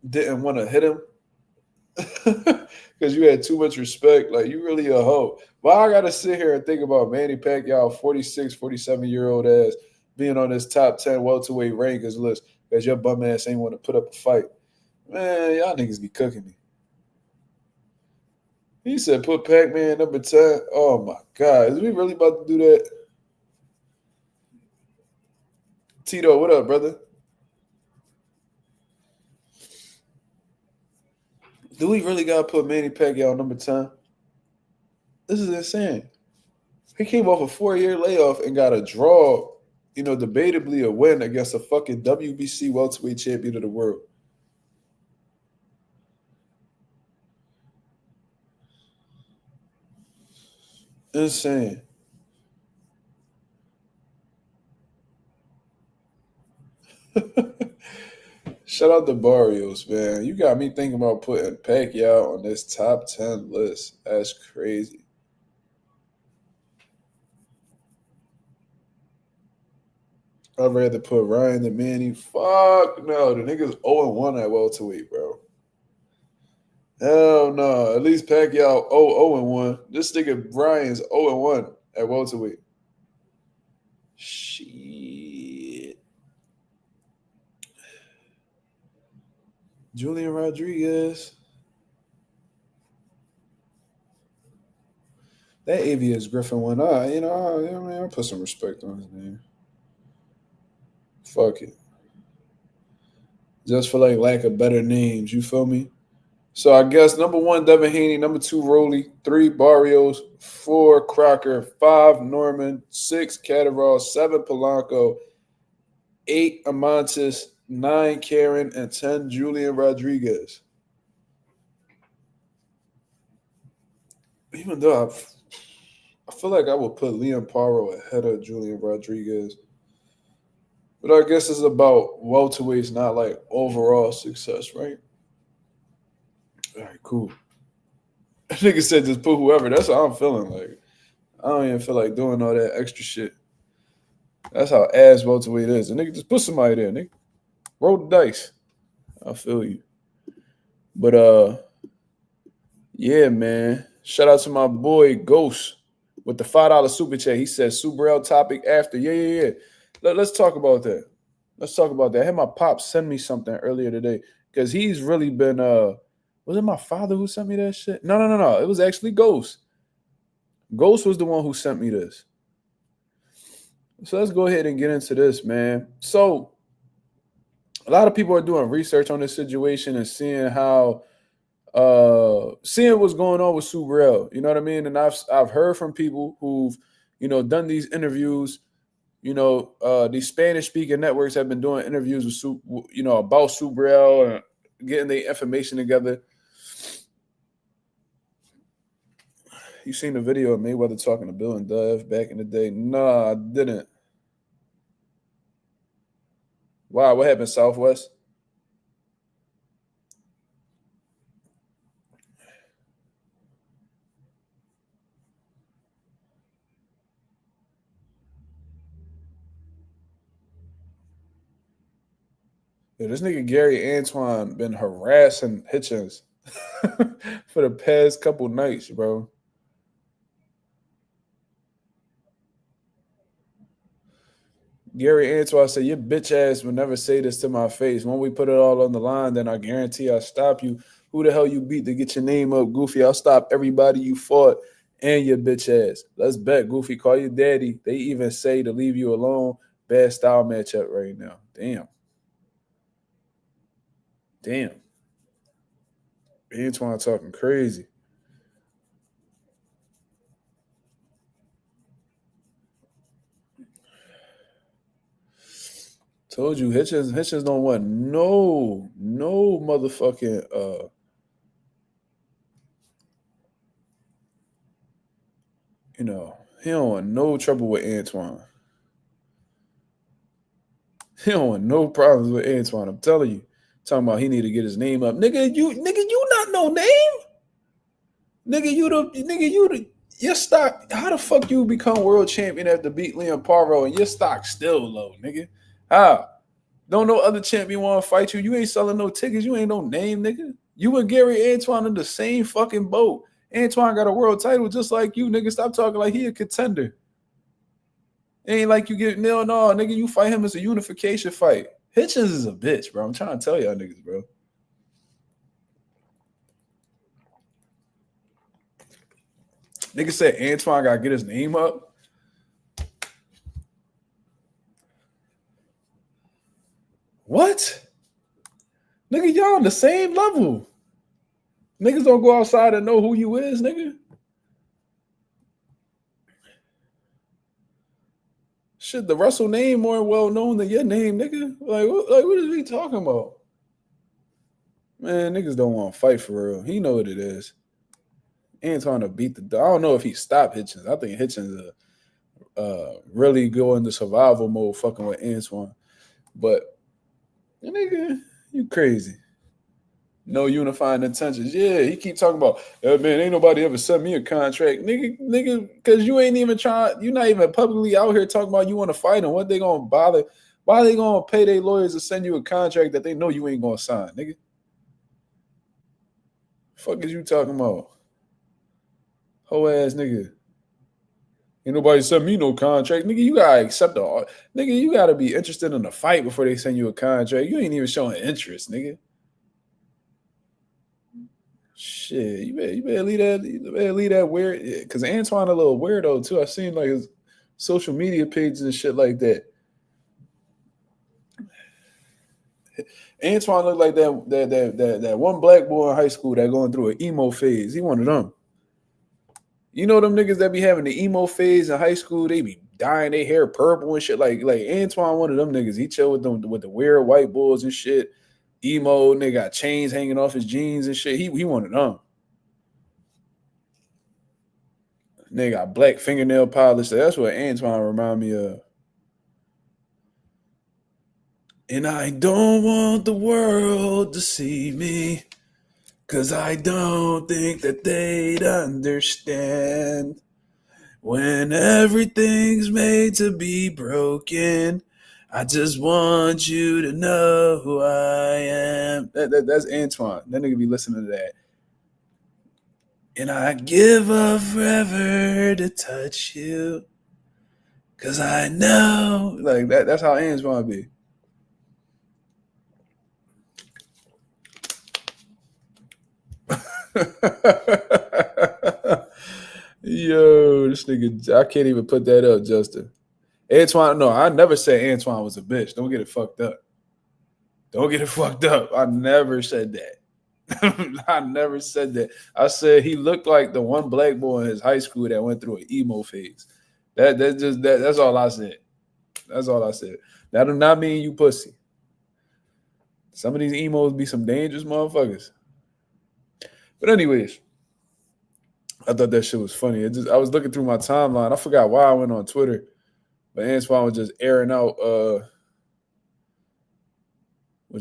S1: didn't want to hit him because you had too much respect. Like, you really a hoe. Why I got to sit here and think about Manny Pacquiao, 46, 47-year-old ass, being on this top 10 welterweight rankings list because your bum ass ain't want to put up a fight? Man, y'all niggas be cooking me. He said put Pac-Man number 10. Oh, my God. Is we really about to do that? Tito, what up, brother? Do we really got to put Manny Pacquiao number 10? This is insane. He came off a 4-year layoff and got a draw, debatably a win against a fucking WBC welterweight champion of the world. Insane. Shout out to Barrios, man. You got me thinking about putting Pacquiao on this top 10 list. That's crazy. I'd rather put Ryan than Manny. Fuck no. The nigga's 0-1 at welterweight, bro. Hell no. At least Pacquiao 0-1. This nigga Ryan's 0-1 at welterweight. Shit. Julian Rodriguez. That Avius Griffin one, I'll put some respect on his name. Fuck it. Just for like lack of better names, you feel me? So I guess number 1, Devin Haney, number 2, Roley, 3, Barrios, 4, Crocker, 5, Norman, 6, Catterall, 7, Polanco, 8, Amontes, 9, Karen, and 10, Julian Rodriguez. Even though I feel like I would put Liam Paro ahead of Julian Rodriguez. But I guess it's about welterweights, not like overall success, right? All right, cool. Nigga said just put whoever. That's how I'm feeling. Like, I don't even feel like doing all that extra shit. That's how ass welterweight is. And nigga, just put somebody there, nigga. Roll the dice. I feel you. But yeah, man. Shout out to my boy Ghost with the $5 super chat. He said Subriel topic after. Yeah. Let's talk about that. I had my pop send me something earlier today because he's really been was it my father who sent me that shit? No. It was actually Ghost. Ghost was the one who sent me this. So let's go ahead and get into this, man. So a lot of people are doing research on this situation and seeing how seeing what's going on with Subriel. You know what I mean? And I've heard from people who've, done these interviews. These Spanish-speaking networks have been doing interviews with about Subriel and getting their information together. You seen the video of Mayweather talking to Bill and Dove back in the day? Nah, I didn't. Wow, what happened, Southwest? Yeah, this nigga Gary Antoine been harassing Hitchens for the past couple nights, bro. Gary Antoine said, your bitch ass would never say this to my face. When we put it all on the line, then I guarantee I'll stop you. Who the hell you beat to get your name up, Goofy? I'll stop everybody you fought and your bitch ass. Let's bet, Goofy. Call your daddy. They even say to leave you alone. Bad style matchup right now. Damn. Antoine talking crazy. Told you, Hitchens don't want no motherfucking he don't want no trouble with Antoine. He don't want no problems with Antoine. I'm telling you. Talking about he need to get his name up. Nigga, you not no name. Your stock, how the fuck you become world champion after beat Liam Paro and your stock still low, nigga? How? Don't no other champion want to fight you. You ain't selling no tickets. You ain't no name, nigga. You and Gary Antoine in the same fucking boat. Antoine got a world title just like you, nigga. Stop talking like he a contender. Ain't like you get no, nigga. You fight him as a unification fight. Hitchens is a bitch, bro. I'm trying to tell y'all niggas, bro. Nigga said Antoine got to get his name up. What? Nigga, y'all on the same level. Niggas don't go outside and know who you is, nigga. Shit, the Russell name more well known than your name, nigga. Like what is he talking about? Man, niggas don't want to fight for real. He know what it is. Antoine to beat the. I don't know if he stopped Hitchens. I think Hitchens really go into survival mode fucking with Antoine. But nigga, you crazy. No unifying intentions. Yeah, he keep talking about, man, ain't nobody ever sent me a contract. Nigga, because you ain't even trying, you're not even publicly out here talking about you want to fight them. What they gonna bother? Why they gonna pay their lawyers to send you a contract that they know you ain't gonna sign, nigga? Fuck is you talking about? Whole ass nigga. Ain't nobody sent me no contract. Nigga, you gotta accept the nigga, you gotta be interested in the fight before they send you a contract. You ain't even showing interest, nigga. Shit, you better leave that weird. Because Antoine a little weirdo too. I seen like his social media pages and shit like that. Antoine looked like that one black boy in high school that going through an emo phase. He one of them. You know them niggas that be having the emo phase in high school. They be dyeing their hair purple and shit. Like Antoine, one of them niggas. He chill with them with the weird white bulls and shit. Emo, nigga got chains hanging off his jeans and shit. He one of them. Nigga got black fingernail polish. That's what Antoine remind me of. And I don't want the world to see me, 'cause I don't think that they'd understand. When everything's made to be broken, I just want you to know who I am. That's Antoine. That nigga be listening to that. And I give up forever to touch you, 'cause I know. Like that's how Antoine be. Yo, this nigga, I can't even put that up, Justin. Antoine, no, I never said Antoine was a bitch. Don't get it fucked up. Don't get it fucked up. I never said that. I never said that. I said he looked like the one black boy in his high school that went through an emo phase. That's all I said. That's all I said. That do not mean you pussy. Some of these emos be some dangerous motherfuckers. But anyways, I thought that shit was funny. I was looking through my timeline. I forgot why I went on Twitter, but Antoine was just airing out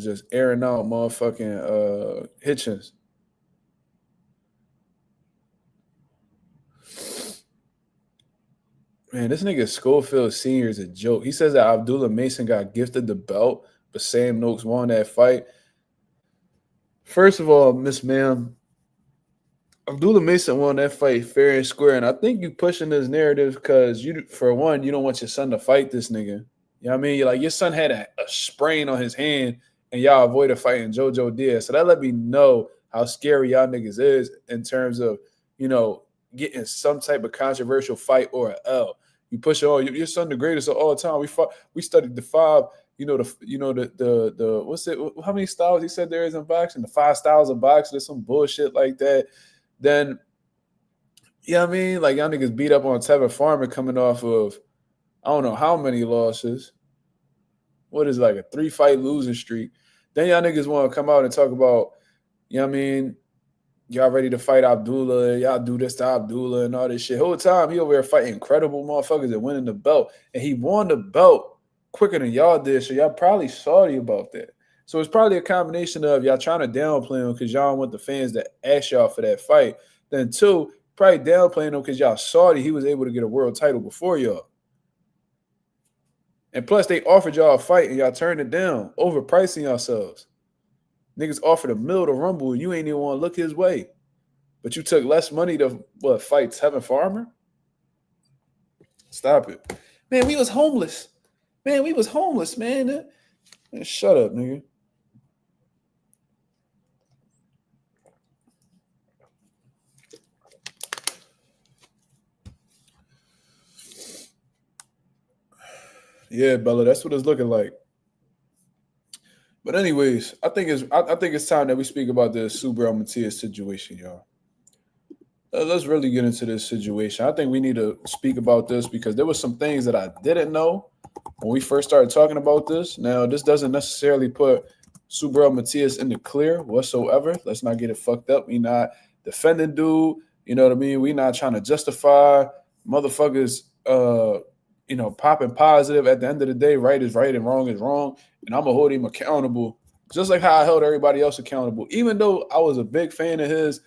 S1: motherfucking Hitchens. Man, this nigga Schofield Sr. is a joke. He says that Abdullah Mason got gifted the belt, but Sam Noakes won that fight. First of all, Miss Ma'am, Abdullah Mason won that fight fair and square, and I think you pushing this narrative because for one, you don't want your son to fight this nigga. You know what I mean? Like your son had a sprain on his hand, and y'all avoided fighting JoJo Diaz. So that let me know how scary y'all niggas is in terms of, getting some type of controversial fight or an L. You push it on your son, the greatest of all time. We studied the five. The what's it? How many styles he said there is in boxing? The 5 styles of boxing. There's some bullshit like that. Then, you know what I mean? Like, y'all niggas beat up on Tevin Farmer coming off of, I don't know how many losses. What is like a 3-fight losing streak? Then y'all niggas want to come out and talk about, you know what I mean? Y'all ready to fight Abdullah. Y'all do this to Abdullah and all this shit. Whole time, he over there fighting incredible motherfuckers and winning the belt. And he won the belt quicker than y'all did, so y'all probably salty about that. So it's probably a combination of y'all trying to downplay him because y'all don't want the fans to ask y'all for that fight. Then 2, probably downplaying him because y'all salty he was able to get a world title before y'all. And plus, they offered y'all a fight and y'all turned it down, overpricing yourselves. Niggas offered $1 million to Rumble and you ain't even want to look his way. But you took less money to, fight Tevin Farmer? Stop it. Man, we was homeless. Man, shut up, nigga. Yeah, Bella, that's what it's looking like. But anyways, I think it's time that we speak about the Subriel Matías situation, y'all. Let's really get into this situation. I think we need to speak about this because there were some things that I didn't know when we first started talking about this. Now, this doesn't necessarily put Subriel Matías in the clear whatsoever. Let's not get it fucked up. We not defending dude. You know what I mean? We not trying to justify motherfuckers popping positive. At the end of the day, right is right and wrong is wrong. And I'm going to hold him accountable just like how I held everybody else accountable. Even though I was a big fan of his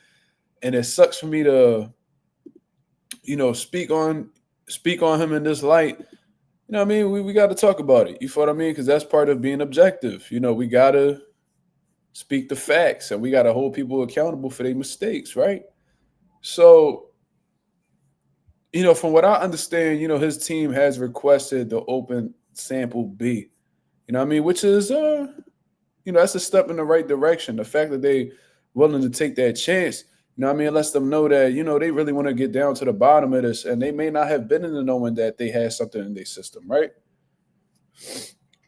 S1: and it sucks for me to, speak on him in this light. You know what I mean? We got to talk about it. You feel what I mean? Because that's part of being objective. We got to speak the facts and we got to hold people accountable for their mistakes, right? So, from what I understand, his team has requested the open sample B. You know what I mean? Which is, that's a step in the right direction. The fact that they willing to take that chance. You know what I mean? It lets them know that, they really want to get down to the bottom of this, and they may not have been in the knowing that they had something in their system, right?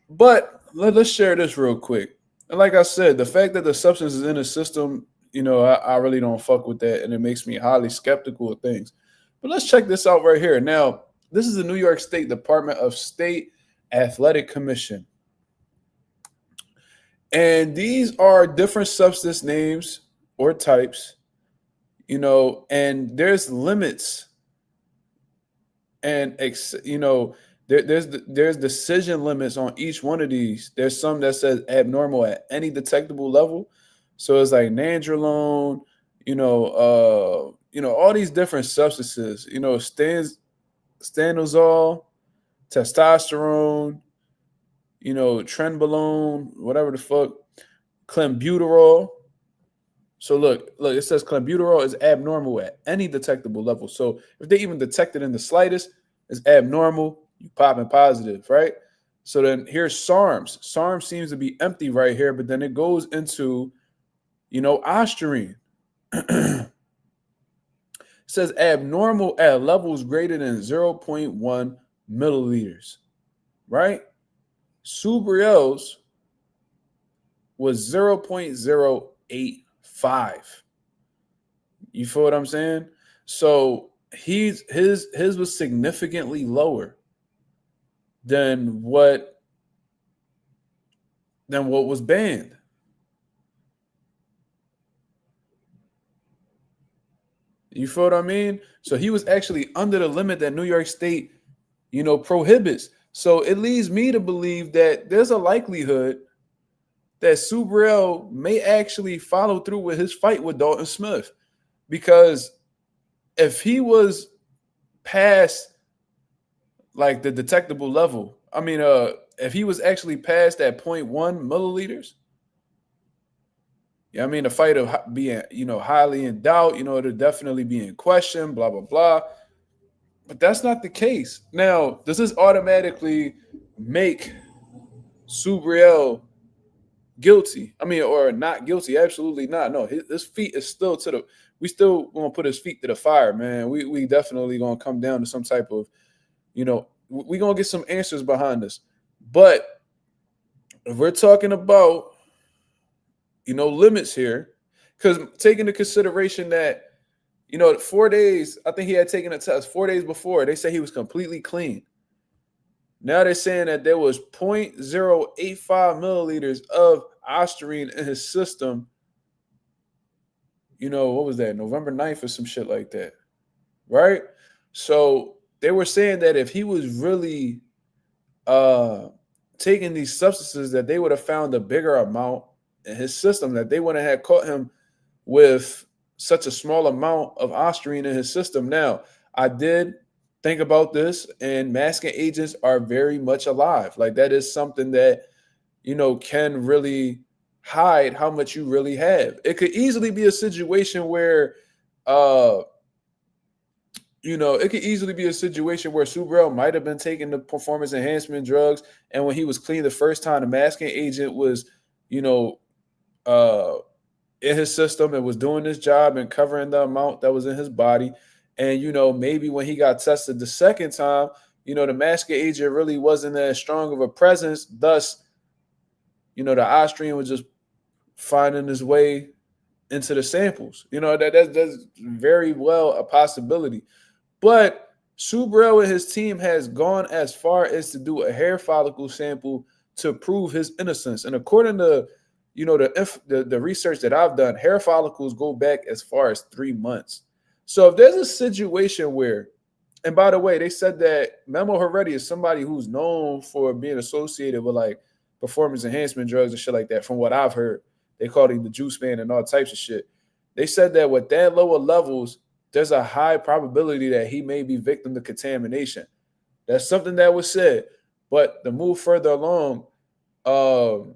S1: But let's share this real quick. And like I said, the fact that the substance is in the system, I really don't fuck with that, and it makes me highly skeptical of things. But let's check this out right here. Now, this is the New York State Department of State Athletic Commission. And these are different substance names or types, and there's limits, and there's decision limits on each one of these. There's some that says abnormal at any detectable level. So it's like nandrolone, all these different substances, stanozol, testosterone, trenbolone, whatever the fuck, clenbuterol. So look, it says clenbuterol is abnormal at any detectable level. So if they even detect it in the slightest, it's abnormal. You popping positive, right? So then here's SARMs. SARM seems to be empty right here, but then it goes into, ostarine. It says abnormal at levels greater than 0.1 milliliters, right? Subriel's was 0.085. You feel what I'm saying? So his was significantly lower than what was banned. You feel what I mean? So he was actually under the limit that New York State, prohibits. So it leads me to believe that there's a likelihood that Subriel may actually follow through with his fight with Dalton Smith, because if he was past like the detectable level, if he was actually past that 0.1 milliliters, the fight of being, highly in doubt, it'll definitely be in question, blah, blah, blah. But that's not the case. Now, does this automatically make Subriel guilty? Or not guilty? Absolutely not. No, his feet is still we still gonna put his feet to the fire, man. We definitely gonna come down to some type of, we gonna get some answers behind this. But if we're talking about, limits here, because taking into consideration that, 4 days, I think he had taken a test 4 days before, they say he was completely clean. Now they're saying that there was 0.085 milliliters of ostarine in his system. What was that? November 9th or some shit like that. Right? So they were saying that if he was really taking these substances, that they would have found a bigger amount in his system, that they wouldn't have caught him with such a small amount of ostarine in his system. Now, I did think about this, and masking agents are very much alive. Like, that is something that, can really hide how much you really have. It could easily be a situation where, Subriel might have been taking the performance enhancement drugs, and when he was clean the first time, the masking agent was, in his system and was doing his job and covering the amount that was in his body. And, maybe when he got tested the second time, the masking agent really wasn't as strong of a presence. Thus, the ostarine was just finding his way into the samples. That's very well a possibility. But Subriel and his team has gone as far as to do a hair follicle sample to prove his innocence. And according to, the research that I've done, hair follicles go back as far as 3 months. So if there's a situation where, and by the way, they said that Memo Heredia is somebody who's known for being associated with like performance enhancement drugs and shit like that. From what I've heard, they called him the juice man and all types of shit. They said that with that lower levels, there's a high probability that he may be victim to contamination. That's something that was said. But to move further along, hold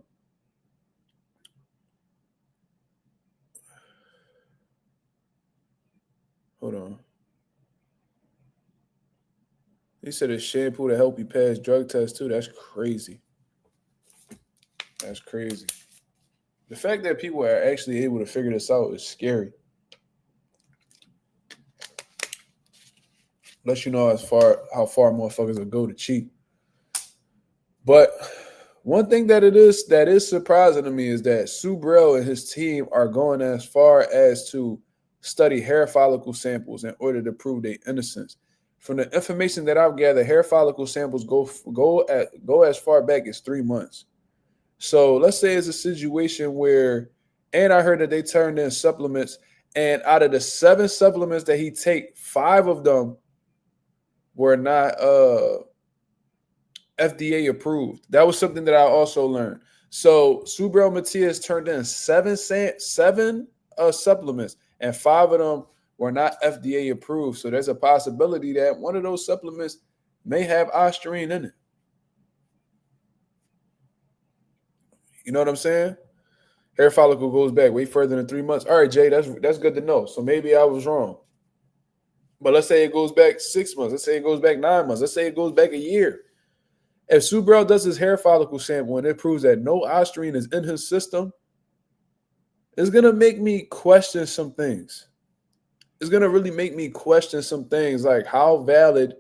S1: on. He said it's shampoo to help you pass drug tests too. That's crazy. That's crazy. The fact that people are actually able to figure this out is scary. Let you know how far motherfuckers will go to cheat. But one thing that is surprising to me is that Subriel and his team are going as far as to study hair follicle samples in order to prove their innocence. From the information that I've gathered, hair follicle samples go as far back as 3 months. So let's say it's a situation where, and I heard that they turned in supplements, and out of the 7 supplements that he take, 5 of them were not FDA approved. That was something that I also learned. So Subriel Matías turned in 7 supplements, and 5 of them were not FDA approved. So there's a possibility that one of those supplements may have ostarine in it. You know what I'm saying? Hair follicle goes back way further than 3 months. All right, Jay, that's good to know. So maybe I was wrong. But let's say it goes back 6 months. Let's say it goes back 9 months. Let's say it goes back a year. If Subriel does his hair follicle sample and it proves that no ostarine is in his system, it's going to make me question some things. It's going to really make me question some things, like how valid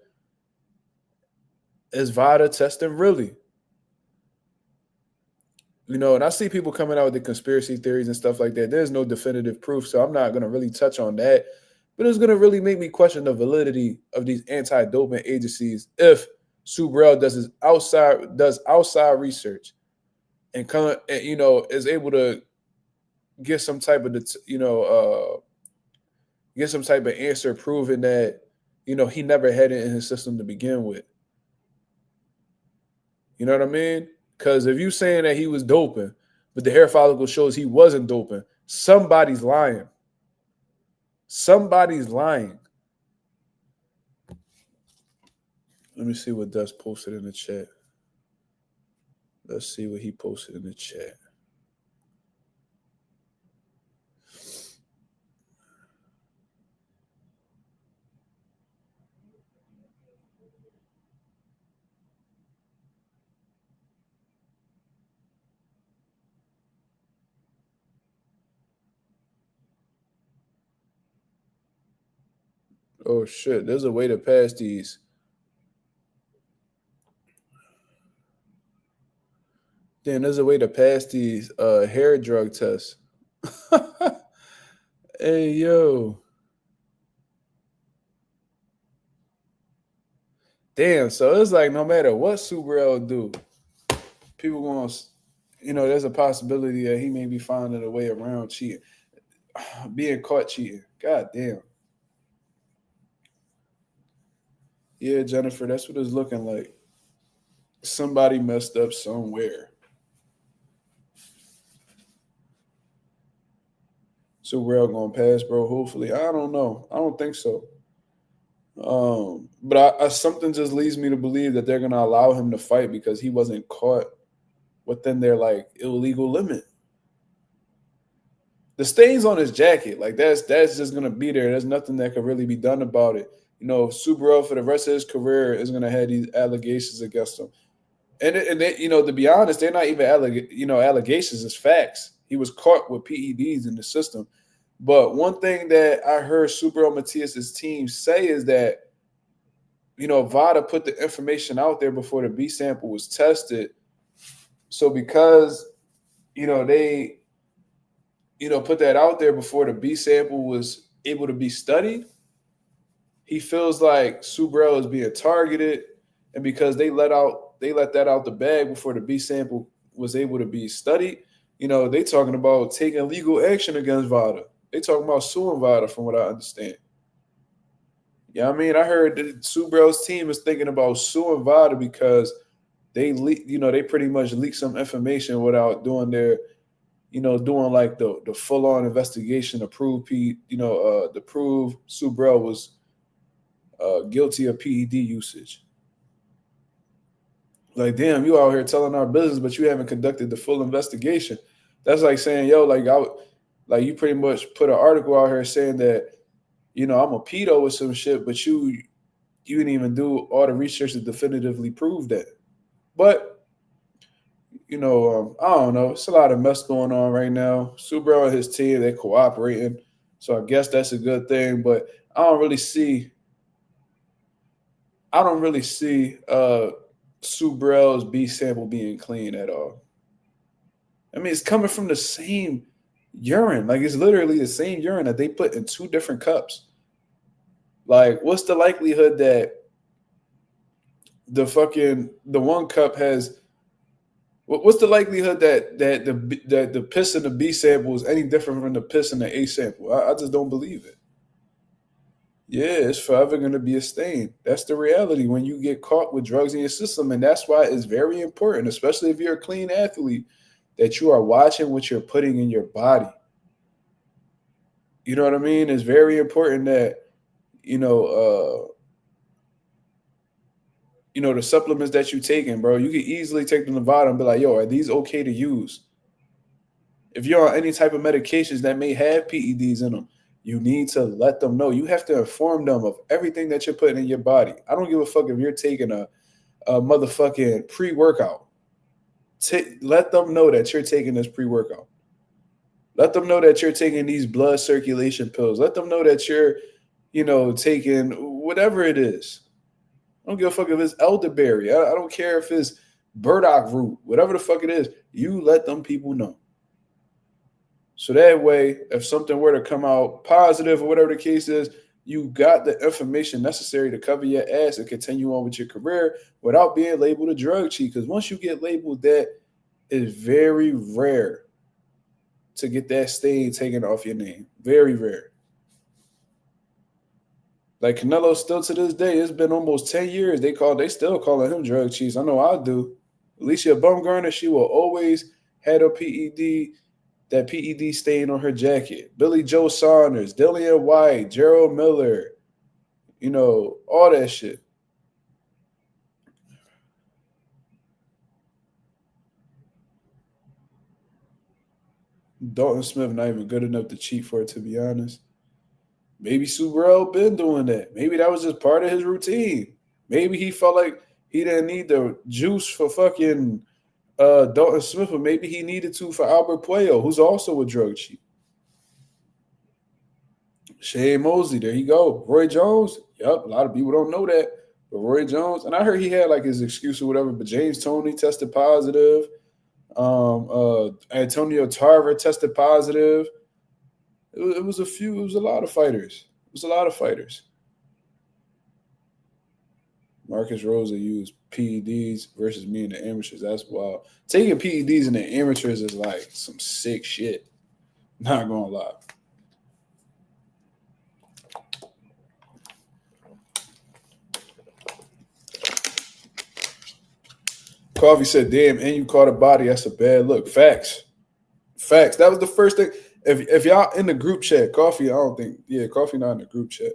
S1: is VADA testing really? You know, and I see people coming out with the conspiracy theories and stuff like that. There's no definitive proof, so I'm not going to really touch on that. But it's going to really make me question the validity of these anti-doping agencies if Subriel does outside research and is able to get some type of answer proving that he never had it in his system to begin with. You know what I mean? Because if you're saying that he was doping, but the hair follicle shows he wasn't doping, somebody's lying. Somebody's lying. Let me see what Dust posted in the chat. Let's see what he posted in the chat. Oh, shit. There's a way to pass these. Damn, there's a way to pass these hair drug tests. Hey, yo. Damn, so it's like no matter what Subriel do, people going to, there's a possibility that he may be finding a way around cheating, being caught cheating. God damn. Yeah, Jennifer, that's what it's looking like. Somebody messed up somewhere. Subriel going to pass, bro, hopefully. I don't know. I don't think so. But something just leads me to believe that they're going to allow him to fight because he wasn't caught within their, illegal limit. The stains on his jacket, that's just going to be there. There's nothing that could really be done about it. Subriel for the rest of his career is going to have these allegations against him. And they, to be honest, they're not even allegations, it's facts. He was caught with PEDs in the system. But one thing that I heard Subriel Matías' team say is that, VADA put the information out there before the B sample was tested. So because, they, put that out there before the B sample was able to be studied, he feels like Subriel is being targeted. And because they let that out the bag before the B sample was able to be studied, they talking about taking legal action against VADA. They talking about suing VADA, from what I understand. Yeah, I heard that Subriel's team is thinking about suing VADA because they pretty much leaked some information without doing their, the full-on investigation to prove to prove Subriel was guilty of PED usage. Like, damn, you out here telling our business, but you haven't conducted the full investigation. That's like saying, yo, you pretty much put an article out here saying that, I'm a pedo with some shit, but you didn't even do all the research to definitively prove that. But, I don't know. It's a lot of mess going on right now. Subriel and his team, they're cooperating. So I guess that's a good thing. But I don't really see Subriel's B sample being clean at all. I mean, it's coming from the same urine. Like, it's literally the same urine that they put in two different cups. Like, what's the likelihood that the one cup has? What's the likelihood that the piss in the B sample is any different from the piss in the A sample? I just don't believe it. Yeah, it's forever going to be a stain. That's the reality when you get caught with drugs in your system. And that's why it's very important, especially if you're a clean athlete, that you are watching what you're putting in your body. You know what I mean? It's very important that, the supplements that you're taking, bro, you can easily take them to Nevada and be like, yo, are these okay to use? If you're on any type of medications that may have PEDs in them, you need to let them know. You have to inform them of everything that you're putting in your body. I don't give a fuck if you're taking a motherfucking pre-workout. Let them know that you're taking this pre-workout. Let them know that you're taking these blood circulation pills. Let them know that you're, taking whatever it is. I don't give a fuck if it's elderberry. I don't care if it's burdock root. Whatever the fuck it is, you let them people know. So that way, if something were to come out positive or whatever the case is, you got the information necessary to cover your ass and continue on with your career without being labeled a drug cheat. Because once you get labeled that, it's very rare to get that stain taken off your name. Very rare. Like Canelo, still to this day, it's been almost 10 years. They still calling him drug cheats. I know I do. Alicia Bumgarner, she will always have a that PED stain on her jacket. Billy Joe Saunders, Dillian White, Gerald Miller, all that shit. Dalton Smith not even good enough to cheat for it, to be honest. Maybe Subriel been doing that. Maybe that was just part of his routine. Maybe he felt like he didn't need the juice for fucking Dalton Smith, but maybe he needed to for Albert Puello, who's also a drug cheat. Shane Mosley, there you go. Roy Jones, yep, a lot of people don't know that, but Roy Jones, and I heard he had like his excuse or whatever, but James Toney tested positive. Antonio Tarver tested positive. It was a lot of fighters. It was a lot of fighters. Marcus Rosa used PEDs versus me in the amateurs. That's wild. Taking PEDs in the amateurs is like some sick shit. Not gonna lie. Coffee said, damn, and you caught a body. That's a bad look. Facts. That was the first thing. If y'all in the group chat, Coffee not in the group chat.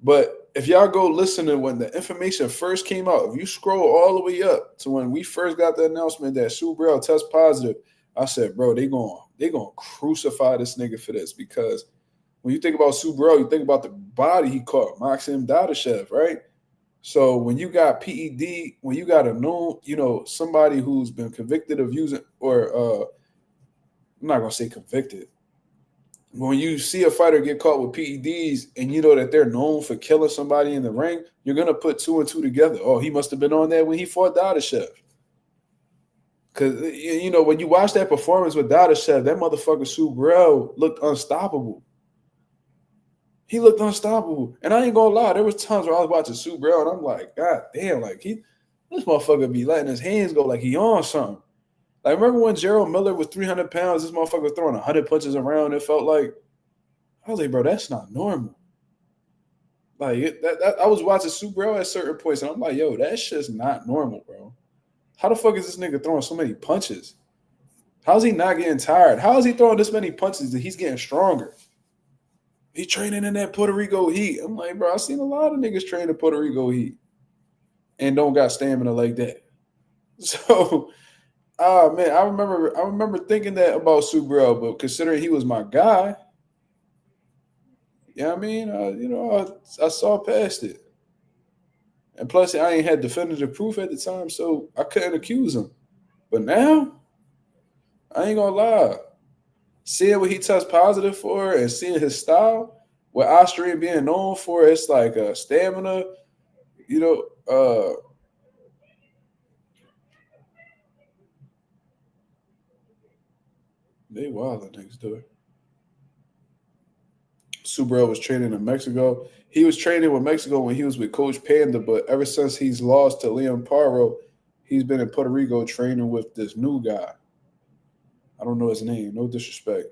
S1: But if y'all go listen to when the information first came out, if you scroll all the way up to when we first got the announcement that Subriel test positive, I said, bro, they gonna crucify this nigga for this, because when you think about Subriel, you think about the body he caught, Maxim Dadashev, right? So when you got PED, when you got a known, somebody who's been convicted of using, or I'm not gonna say convicted. When you see a fighter get caught with PEDs and you know that they're known for killing somebody in the ring, you're gonna put two and two together. Oh, he must have been on that when he fought Dadashev. Because when you watch that performance with Dadashev, that motherfucker Subriel looked unstoppable. He looked unstoppable. And I ain't gonna lie, there was times where I was watching Subriel and I'm like, God damn, like this motherfucker be letting his hands go like he on something. Like, remember when Gerald Miller was 300 pounds, this motherfucker was throwing 100 punches around, it felt like, I was like, bro, that's not normal. Like, I was watching Subriel at certain points, and I'm like, yo, that shit's not normal, bro. How the fuck is this nigga throwing so many punches? How's he not getting tired? How is he throwing this many punches that he's getting stronger? He training in that Puerto Rico heat. I'm like, bro, I've seen a lot of niggas train in Puerto Rico heat and don't got stamina like that. So, man, I remember thinking that about Subriel, but considering he was my guy, you know what I mean? I saw past it. And plus, I ain't had definitive proof at the time, so I couldn't accuse him. But now, I ain't gonna lie. Seeing what he tests positive for and seeing his style, what Austrian being known for, it's like stamina, you know, they wildin' next door. Subriel was training in Mexico. He was training with Mexico when he was with Coach Panda, but ever since he's lost to Liam Paro, he's been in Puerto Rico training with this new guy. I don't know his name. No disrespect.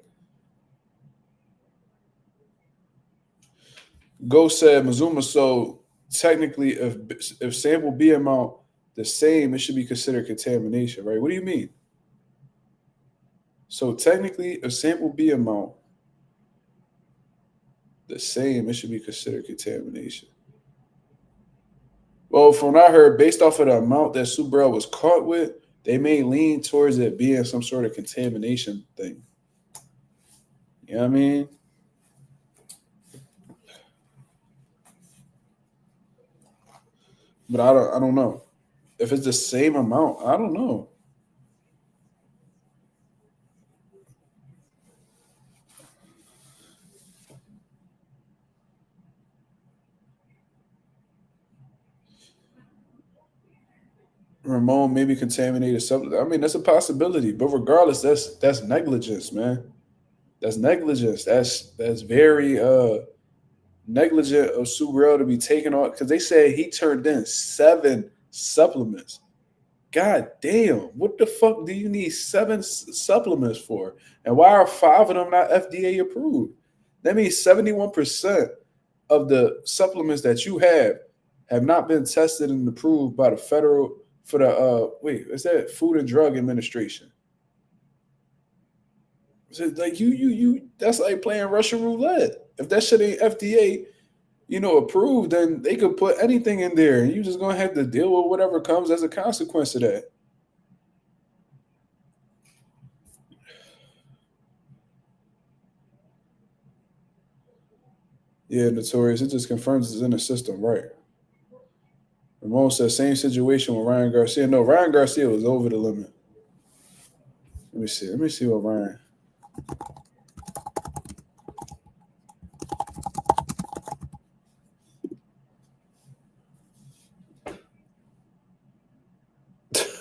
S1: Go said Mazuma. So technically, if sample B amount the same, it should be considered contamination, right? What do you mean? So technically, if sample B amount the same, it should be considered contamination. Well, from what I heard, based off of the amount that Subriel was caught with, they may lean towards it being some sort of contamination thing. You know what I mean? But I don't know. If it's the same amount, I don't know. Ramon maybe contaminated something. I mean, that's a possibility. But regardless, that's negligence, man. That's negligence. That's very negligent of Subriel to be taken on, because they said he turned in 7 supplements. God damn, what the fuck do you need 7 supplements for? And why are 5 of them not FDA approved? That means 71% of the supplements that you have not been tested and approved by the federal for the is that Food and Drug Administration. So like you that's like playing Russian roulette. If that shit ain't FDA, approved, then they could put anything in there, and you just gonna have to deal with whatever comes as a consequence of that. Yeah, Notorious. It just confirms it's in the system, right? Ramon says same situation with Ryan Garcia. No, Ryan Garcia was over the limit. Let me see. Let me see what Ryan.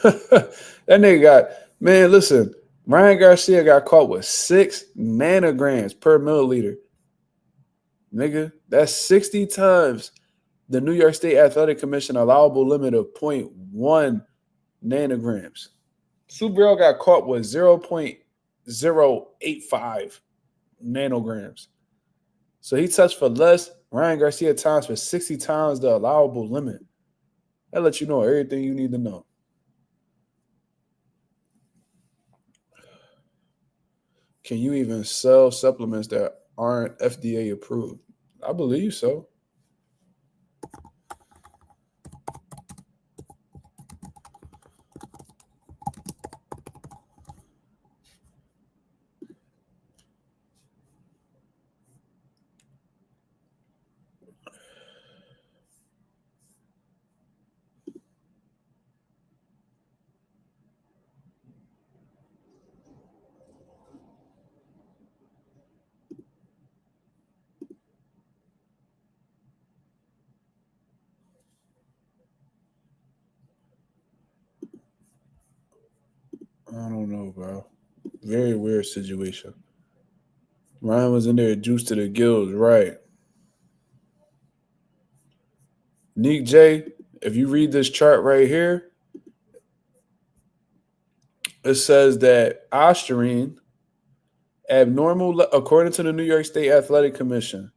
S1: That nigga got, man, listen, Ryan Garcia got caught with 6 nanograms per milliliter. Nigga, that's 60 times the New York State Athletic Commission allowable limit of 0.1 nanograms. Subriel got caught with 0.085 nanograms. So he touched for less. Ryan Garcia times for 60 times the allowable limit. That lets you know everything you need to know. Can you even sell supplements that aren't FDA approved? I believe so. I don't know, bro. Very weird situation. Ryan was in there juiced to the gills, right? Nick J, if you read this chart right here, it says that Ostarine, abnormal, according to the New York State Athletic Commission,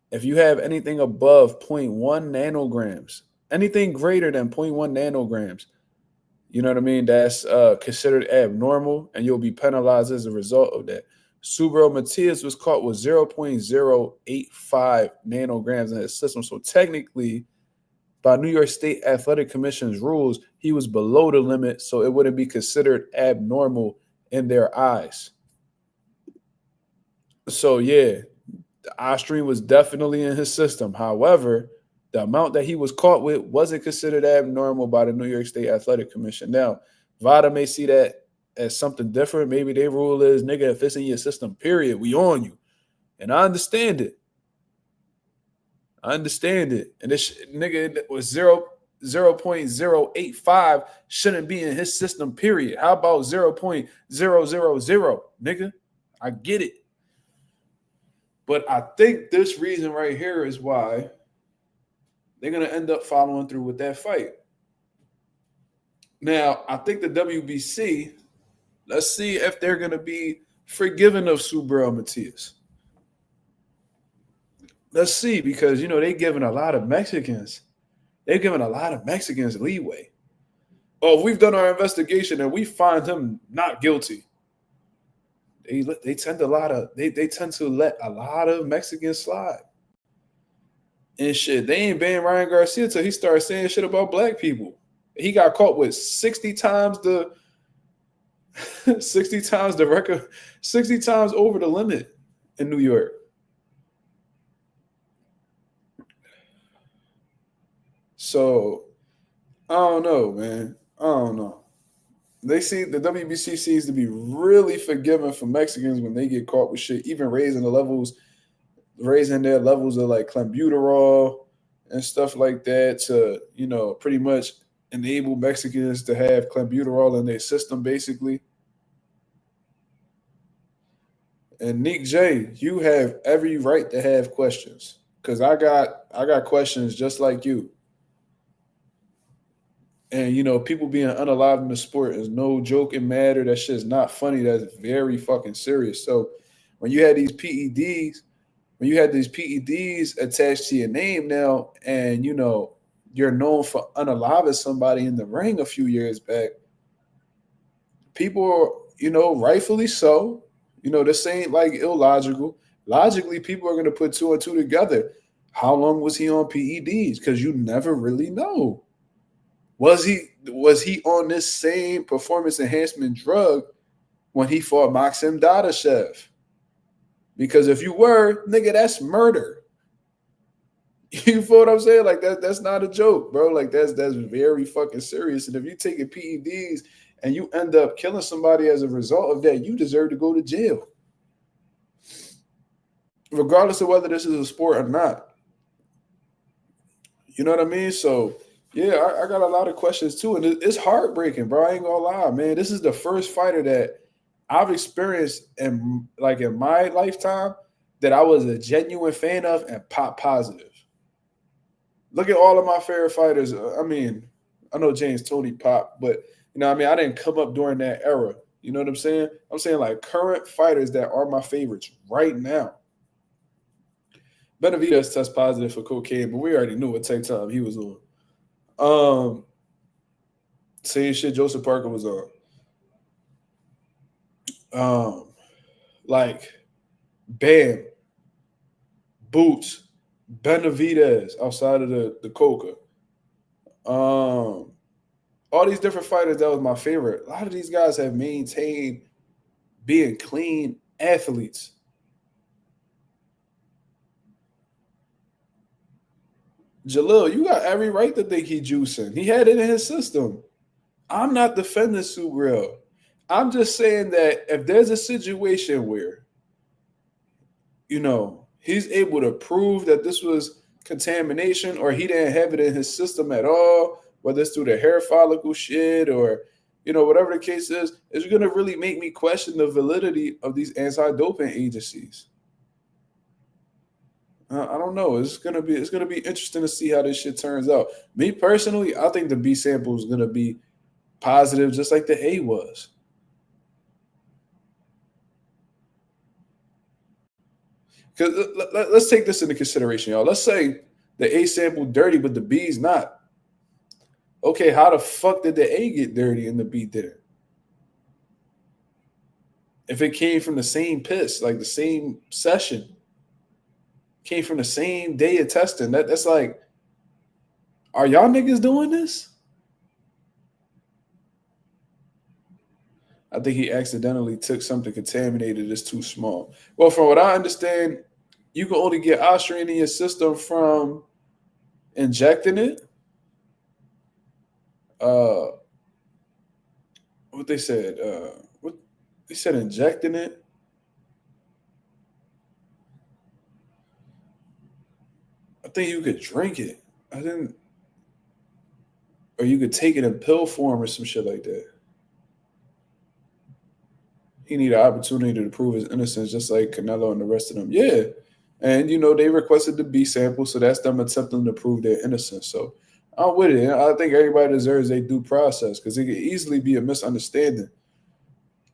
S1: if you have anything above 0.1 nanograms, anything greater than 0.1 nanograms, you know what I mean? That's considered abnormal, and you'll be penalized as a result of that. Subriel Matías was caught with 0.085 nanograms in his system. So technically, by New York State Athletic Commission's rules, he was below the limit, so it wouldn't be considered abnormal in their eyes. So, yeah, the Ostarine was definitely in his system. However, The amount that he was caught with wasn't considered abnormal by the New York State Athletic Commission. Now, VADA may see that as something different. Maybe their rule is, nigga, if it's in your system, period, we on you. And I understand it. And this nigga was 0.085 shouldn't be in his system, period. How about 0.000, nigga? I get it. But I think this reason right here is why they're going to end up following through with that fight. Now, I think the WBC, let's see if they're going to be forgiving of Subriel Matías. Let's see, because, you know, they're giving a lot of Mexicans leeway. Oh, we've done our investigation and we find him not guilty. They tend to let a lot of Mexicans slide. And shit, they ain't banned Ryan Garcia until he started saying shit about black people. He got caught with 60 times the record, 60 times over the limit in New York. So I don't know, man. I don't know. The WBC seems to be really forgiving for Mexicans when they get caught with shit, even raising their levels of like clenbuterol and stuff like that to, you know, pretty much enable Mexicans to have clenbuterol in their system, basically. And Nick J, you have every right to have questions, because I got questions just like you. And, you know, people being unalive in the sport is no joking matter. That shit's not funny. That's very fucking serious. So when you had these PEDs attached to your name now, and, you know, you're known for unaliving somebody in the ring a few years back, people are, you know, rightfully so, you know, this ain't like illogical. Logically, people are going to put two and two together. How long was he on PEDs? Because you never really know. Was he on this same performance enhancement drug when he fought Maxim Dadashev? Because if you were, nigga, that's murder. You feel what I'm saying? Like that's not a joke, bro. Like that's very fucking serious. And if you taking PEDs and you end up killing somebody as a result of that, you deserve to go to jail. Regardless of whether this is a sport or not. You know what I mean? So yeah, I got a lot of questions too, and it's heartbreaking, bro. I ain't gonna lie, man. This is the first fighter that I've experienced in my lifetime that I was a genuine fan of and pop positive. Look at all of my favorite fighters. I mean, I know James Toney pop, but you know, I mean, I didn't come up during that era. You know what I'm saying? I'm saying like current fighters that are my favorites right now. Benavidez test positive for cocaine, but we already knew what type time he was on. Same shit Joseph Parker was on. Like Bam, Boots, Benavidez outside of the Coca. All these different fighters, that was my favorite. A lot of these guys have maintained being clean athletes. Jalil, you got every right to think he juicing. He had it in his system. I'm not defending Subriel. I'm just saying that if there's a situation where, you know, he's able to prove that this was contamination or he didn't have it in his system at all, whether it's through the hair follicle shit or, you know, whatever the case is, it's going to really make me question the validity of these anti-doping agencies. I don't know. It's gonna be interesting to see how this shit turns out. Me personally, I think the B sample is gonna be positive, just like the A was. Because let's take this into consideration, y'all. Let's say the A sample dirty, but the B's not. Okay, how the fuck did the A get dirty and the B didn't? If it came from the same piss, like the same session, came from the same day of testing, that's like, are y'all niggas doing this? I think he accidentally took something contaminated that's too small. Well, from what I understand, you can only get Austrian in your system from injecting it. What they said? What they said? Injecting it. I think you could drink it. I didn't, or you could take it in pill form or some shit like that. He need an opportunity to prove his innocence, just like Canelo and the rest of them. Yeah, and they requested the B sample, so that's them attempting to prove their innocence. So I'm with it. I think everybody deserves a due process because it could easily be a misunderstanding.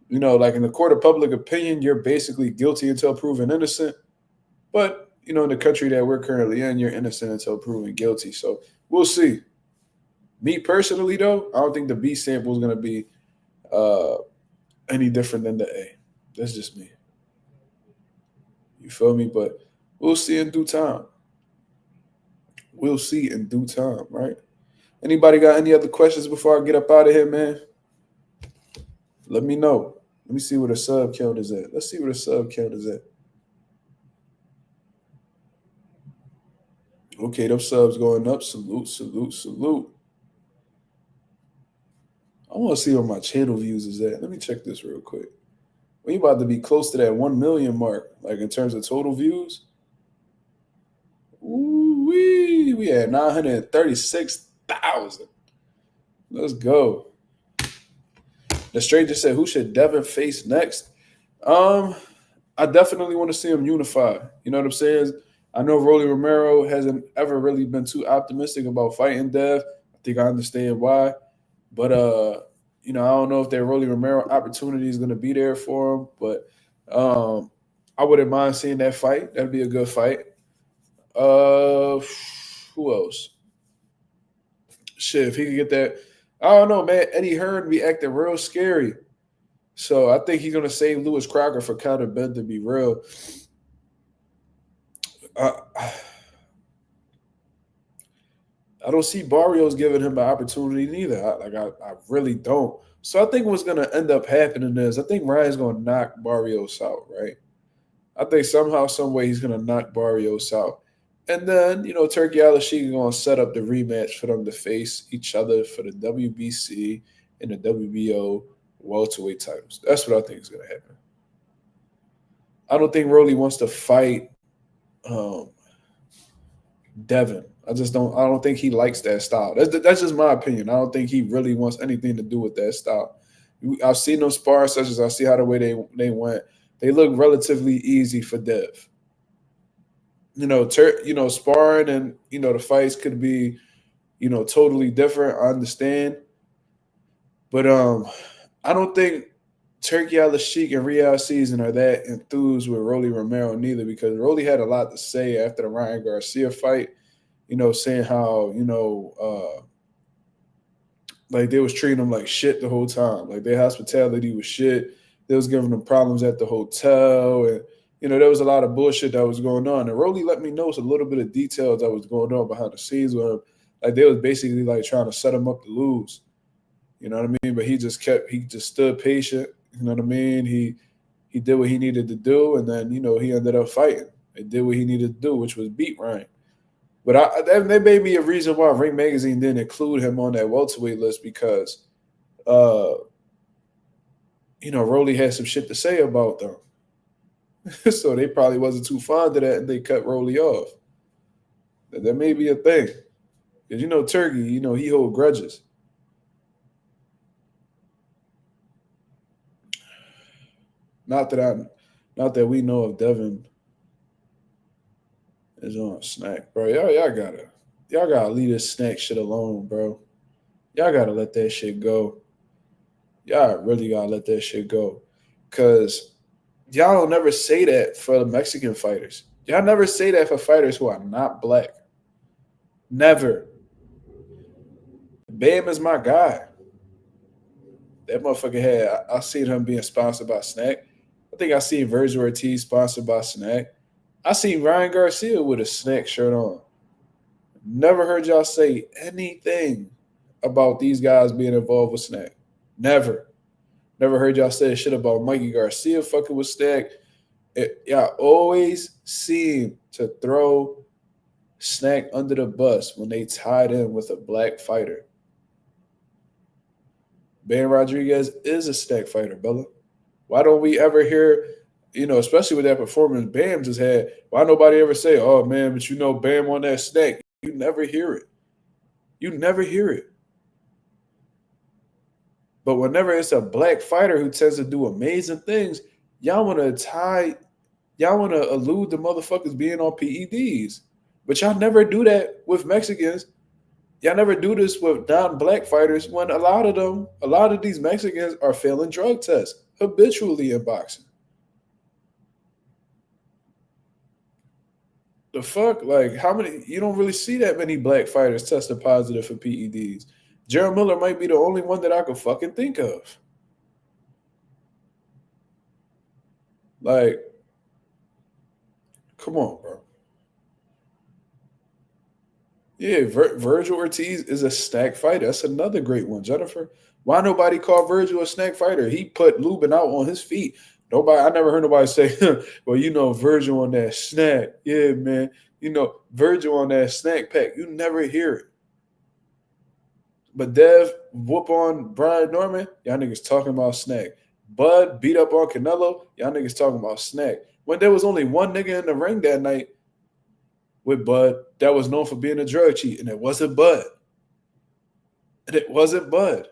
S1: Like in the court of public opinion, you're basically guilty until proven innocent. But in the country that we're currently in, you're innocent until proven guilty. So we'll see. Me personally, though, I don't think the B sample is going to be any different than the A. That's just me. You feel me? But we'll see in due time. We'll see in due time, right? Anybody got any other questions before I get up out of here, man? Let me know. Let me see where the sub count is at. Let's see where the sub count is at. Okay, those subs going up. Salute, salute, salute. I want to see where my channel views is at. Let me check this real quick. We about to be close to that 1 million mark, like in terms of total views. Ooh-wee. We had 936,000. Let's go. The stranger said, who should Devin face next? I definitely want to see him unified. You know what I'm saying? I know Rolly Romero hasn't ever really been too optimistic about fighting Dev. I think I understand why. But, I don't know if that Rolly Romero opportunity is going to be there for him. But I wouldn't mind seeing that fight. That'd be a good fight. Who else? Shit, if he could get that. I don't know, man. Eddie Hearn be acting real scary. So I think he's going to save Lewis Crocker for Conor Ben, to be real. I don't see Barrios giving him an opportunity neither. I really don't. So I think what's going to end up happening is I think Ryan's going to knock Barrios out, right? I think somehow, some way he's going to knock Barrios out. And then, Turkey Al-Sheikh is going to set up the rematch for them to face each other for the WBC and the WBO welterweight titles. That's what I think is going to happen. I don't think Rolly wants to fight Devin. I don't think he likes that style. That's just my opinion. I don't think he really wants anything to do with that style. I've seen them spar sessions. I see how the way they went. They look relatively easy for Dev. Sparring and, the fights could be, totally different. I understand. But I don't think Turkey Al-Sheikh and Riyadh Season are that enthused with Rolly Romero neither, because Rolly had a lot to say after the Ryan Garcia fight, saying how, like they was treating him like shit the whole time. Like their hospitality was shit. They was giving them problems at the hotel. And, there was a lot of bullshit that was going on. And Rolly let me know a little bit of details that was going on behind the scenes with him. Like they was basically like trying to set him up to lose. You know what I mean? But he just stood patient. You know what I mean? He did what he needed to do. And then, he ended up fighting. He did what he needed to do, which was beat Ryan. But that may be a reason why Ring Magazine didn't include him on that welterweight list, because, Rolly had some shit to say about them. So they probably wasn't too fond of that, and they cut Rolly off. That may be a thing. Because, Turkey, he hold grudges. Not that we know of. Devin is on a snack, bro. Y'all gotta leave this snack shit alone, bro. Y'all gotta let that shit go. Y'all really gotta let that shit go. Cause y'all don't never say that for the Mexican fighters. Y'all never say that for fighters who are not black. Never. Bam is my guy. That motherfucker I seen him being sponsored by Snack. I think I seen Virgil Ortiz sponsored by Snack. I seen Ryan Garcia with a Snack shirt on. Never heard y'all say anything about these guys being involved with Snack. Never. Never heard y'all say shit about Mikey Garcia fucking with Snack. Y'all always seem to throw snack under the bus when they tied in with a black fighter. Ben Rodriguez is a snack fighter, Bella. Why don't we ever hear, especially with that performance Bam just had, why nobody ever say, oh man, but Bam on that snack? You never hear it. You never hear it. But whenever it's a black fighter who tends to do amazing things, y'all want to allude to motherfuckers being on PEDs. But y'all never do that with Mexicans. Y'all never do this with non-black fighters when a lot of these Mexicans are failing drug tests habitually in boxing. The fuck? Like, how many? You don't really see that many black fighters tested positive for PEDs. Gerald Miller might be the only one that I could fucking think of. Like, come on, bro. Yeah, Virgil Ortiz is a snack fighter. That's another great one, Jennifer. Why nobody call Virgil a snack fighter? He put Lubin out on his feet. I never heard nobody say, well, Virgil on that snack. Yeah, man. Virgil on that snack pack. You never hear it. But Dev whoop on Brian Norman, y'all niggas talking about snack. Bud beat up on Canelo, y'all niggas talking about snack. When there was only one nigga in the ring that night with Bud that was known for being a drug cheat, and it wasn't Bud. And it wasn't Bud.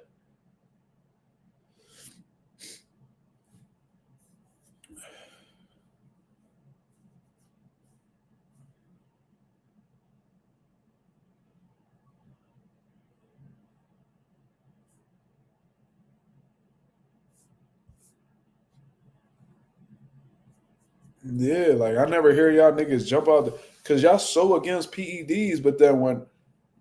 S1: Yeah, like I never hear y'all niggas jump out because y'all so against PEDs, but then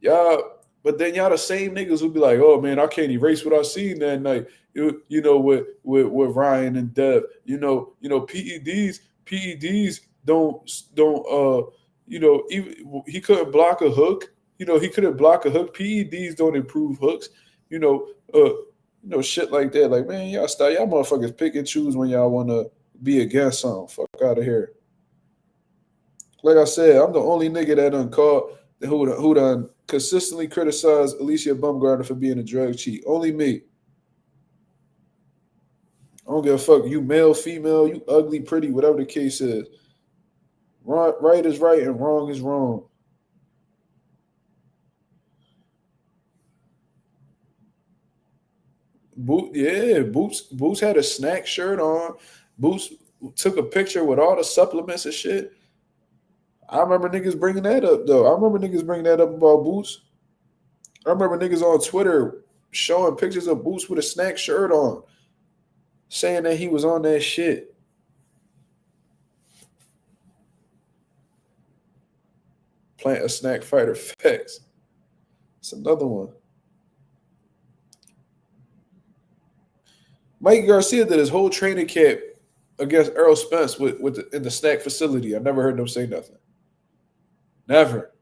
S1: y'all the same niggas who be like, oh man, I can't erase what I seen that night. With Ryan and Dev. PEDs don't even he couldn't block a hook. He couldn't block a hook. PEDs don't improve hooks. Shit like that. Like, man, y'all motherfuckers pick and choose when y'all wanna be against something. Fuck out of here. Like I said, I'm the only nigga that done called who done consistently criticized Alicia Bumgarner for being a drug cheat. Only me. I don't give a fuck. You male, female, you ugly, pretty, whatever the case is. Right is right and wrong is wrong. Boots had a snack shirt on. Boots took a picture with all the supplements and shit. I remember niggas bringing that up, though. I remember niggas bringing that up about Boots. I remember niggas on Twitter showing pictures of Boots with a snack shirt on, saying that he was on that shit. Plant a snack fighter facts. It's another one. Mike Garcia did his whole training camp against Errol Spence in the snack facility. I never heard them say nothing. Never.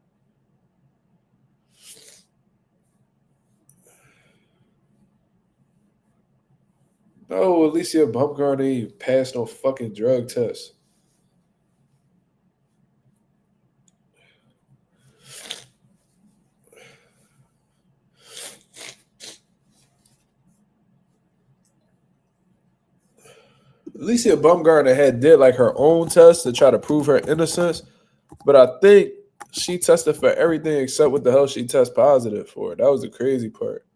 S1: No, Alicia Bumgarner ain't passed no fucking drug test. Alicia Bumgarner did like her own test to try to prove her innocence, but I think she tested for everything except what the hell she tested positive for. That was the crazy part.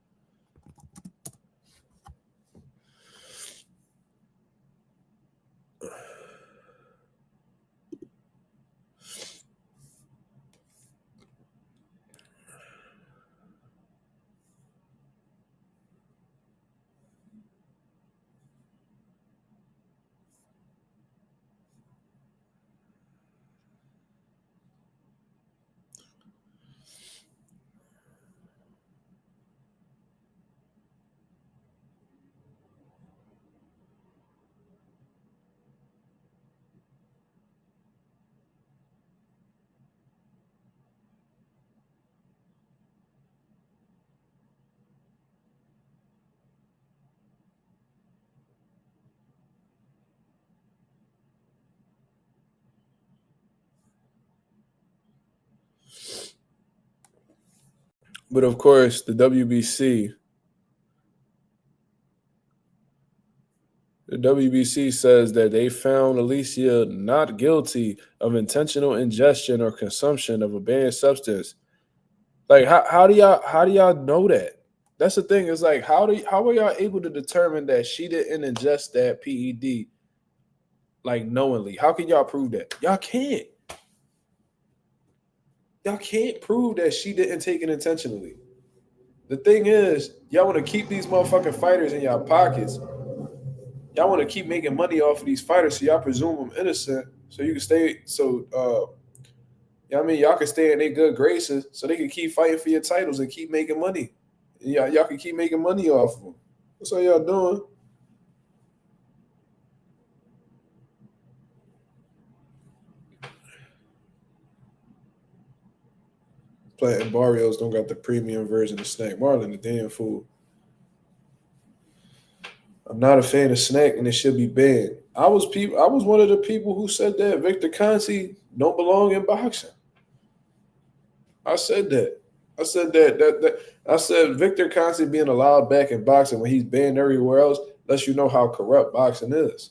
S1: But of course, the WBC says that they found Alicia not guilty of intentional ingestion or consumption of a banned substance. Like, how do y'all know that? That's the thing. Is like, how are y'all able to determine that she didn't ingest that PED like knowingly? How can y'all prove that? Y'all can't. Y'all can't prove that she didn't take it intentionally. The thing is, y'all want to keep these motherfucking fighters in y'all pockets. Y'all want to keep making money off of these fighters, so y'all presume them innocent, so you can stay. So, I mean, y'all can stay in their good graces, so they can keep fighting for your titles and keep making money. Y'all can keep making money off of them. That's all y'all doing. Planting Barrios don't got the premium version of Snack Marlin, the damn fool. I'm not a fan of Snack, and it should be banned. I was one of the people who said that Victor Conte don't belong in boxing. I said that. I said I said Victor Conte being allowed back in boxing when he's banned everywhere else lets you know how corrupt boxing is.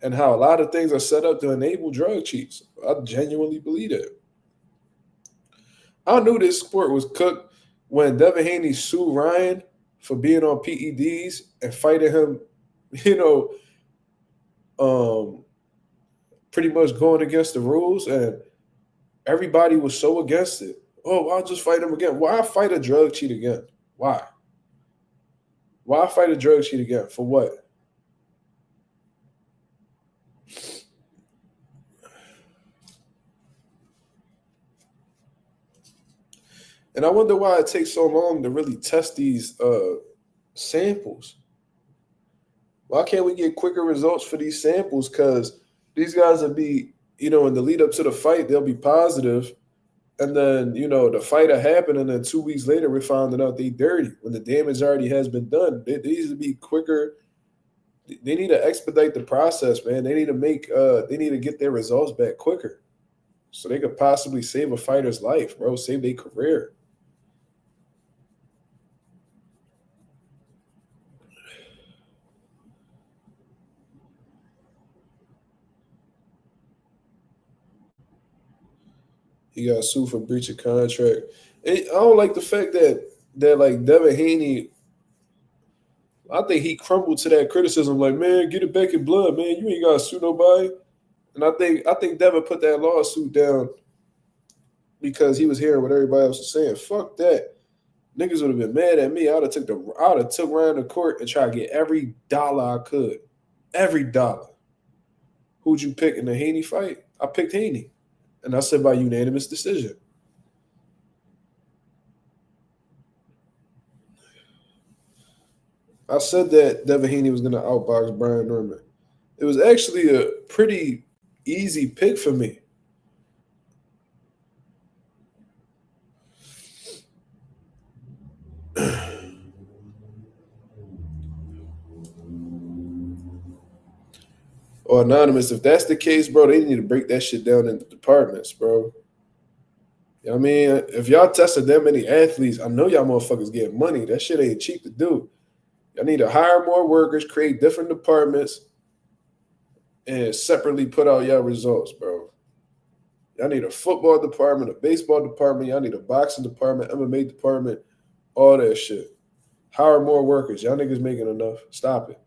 S1: And how a lot of things are set up to enable drug cheats. I genuinely believe that. I knew this sport was cooked when Devin Haney sued Ryan for being on PEDs and fighting him, pretty much going against the rules, and everybody was so against it. Oh, I'll just fight him again. Why fight a drug cheat again? Why? Why fight a drug cheat again? For what? And I wonder why it takes so long to really test these samples. Why can't we get quicker results for these samples? Because these guys will be, in the lead up to the fight, they'll be positive. And then, the fight will happen. And then 2 weeks later, we're finding out they dirty when the damage already has been done. They need to be quicker. They need to expedite the process, man. They need to get their results back quicker so they could possibly save a fighter's life, bro, save their career. He got sued for breach of contract. I don't like the fact that like Devin Haney, I think he crumbled to that criticism. Like, man, get it back in blood, man. You ain't gotta sue nobody. And I think Devin put that lawsuit down because he was hearing what everybody else was saying. Fuck that. Niggas would have been mad at me. I would have took Ryan to court and tried to get every dollar I could. Every dollar. Who'd you pick in the Haney fight? I picked Haney. And I said by unanimous decision. I said that Devin Haney was going to outbox Brian Norman. It was actually a pretty easy pick for me. Or Anonymous, if that's the case, bro, they need to break that shit down into departments, bro. You know what I mean? If y'all tested that many athletes, I know y'all motherfuckers get money. That shit ain't cheap to do. Y'all need to hire more workers, create different departments, and separately put out y'all results, bro. Y'all need a football department, a baseball department. Y'all need a boxing department, MMA department, all that shit. Hire more workers. Y'all niggas making enough. Stop it.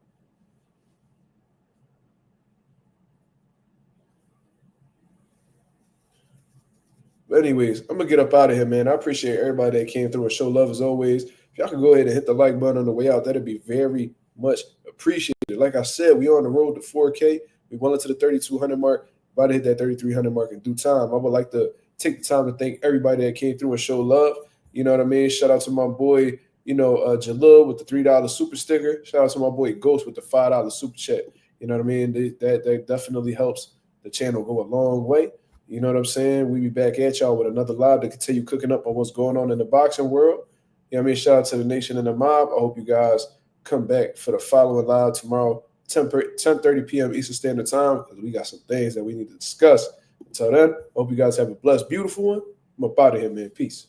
S1: But anyways, I'm going to get up out of here, man. I appreciate everybody that came through and show love as always. If y'all can go ahead and hit the like button on the way out, that'd be very much appreciated. Like I said, we on the road to 4K. We went into the 3,200 mark. About to hit that 3,300 mark in due time. I would like to take the time to thank everybody that came through and show love. You know what I mean? Shout out to my boy, Jalil with the $3 super sticker. Shout out to my boy Ghost with the $5 super chat. You know what I mean? That definitely helps the channel go a long way. You know what I'm saying? We be back at y'all with another live to continue cooking up on what's going on in the boxing world. You know what I mean? Shout out to the nation and the mob. I hope you guys come back for the following live tomorrow, 10:30 p.m. Eastern Standard Time, because we got some things that we need to discuss. Until then, hope you guys have a blessed, beautiful one. I'm up out of here, man. Peace.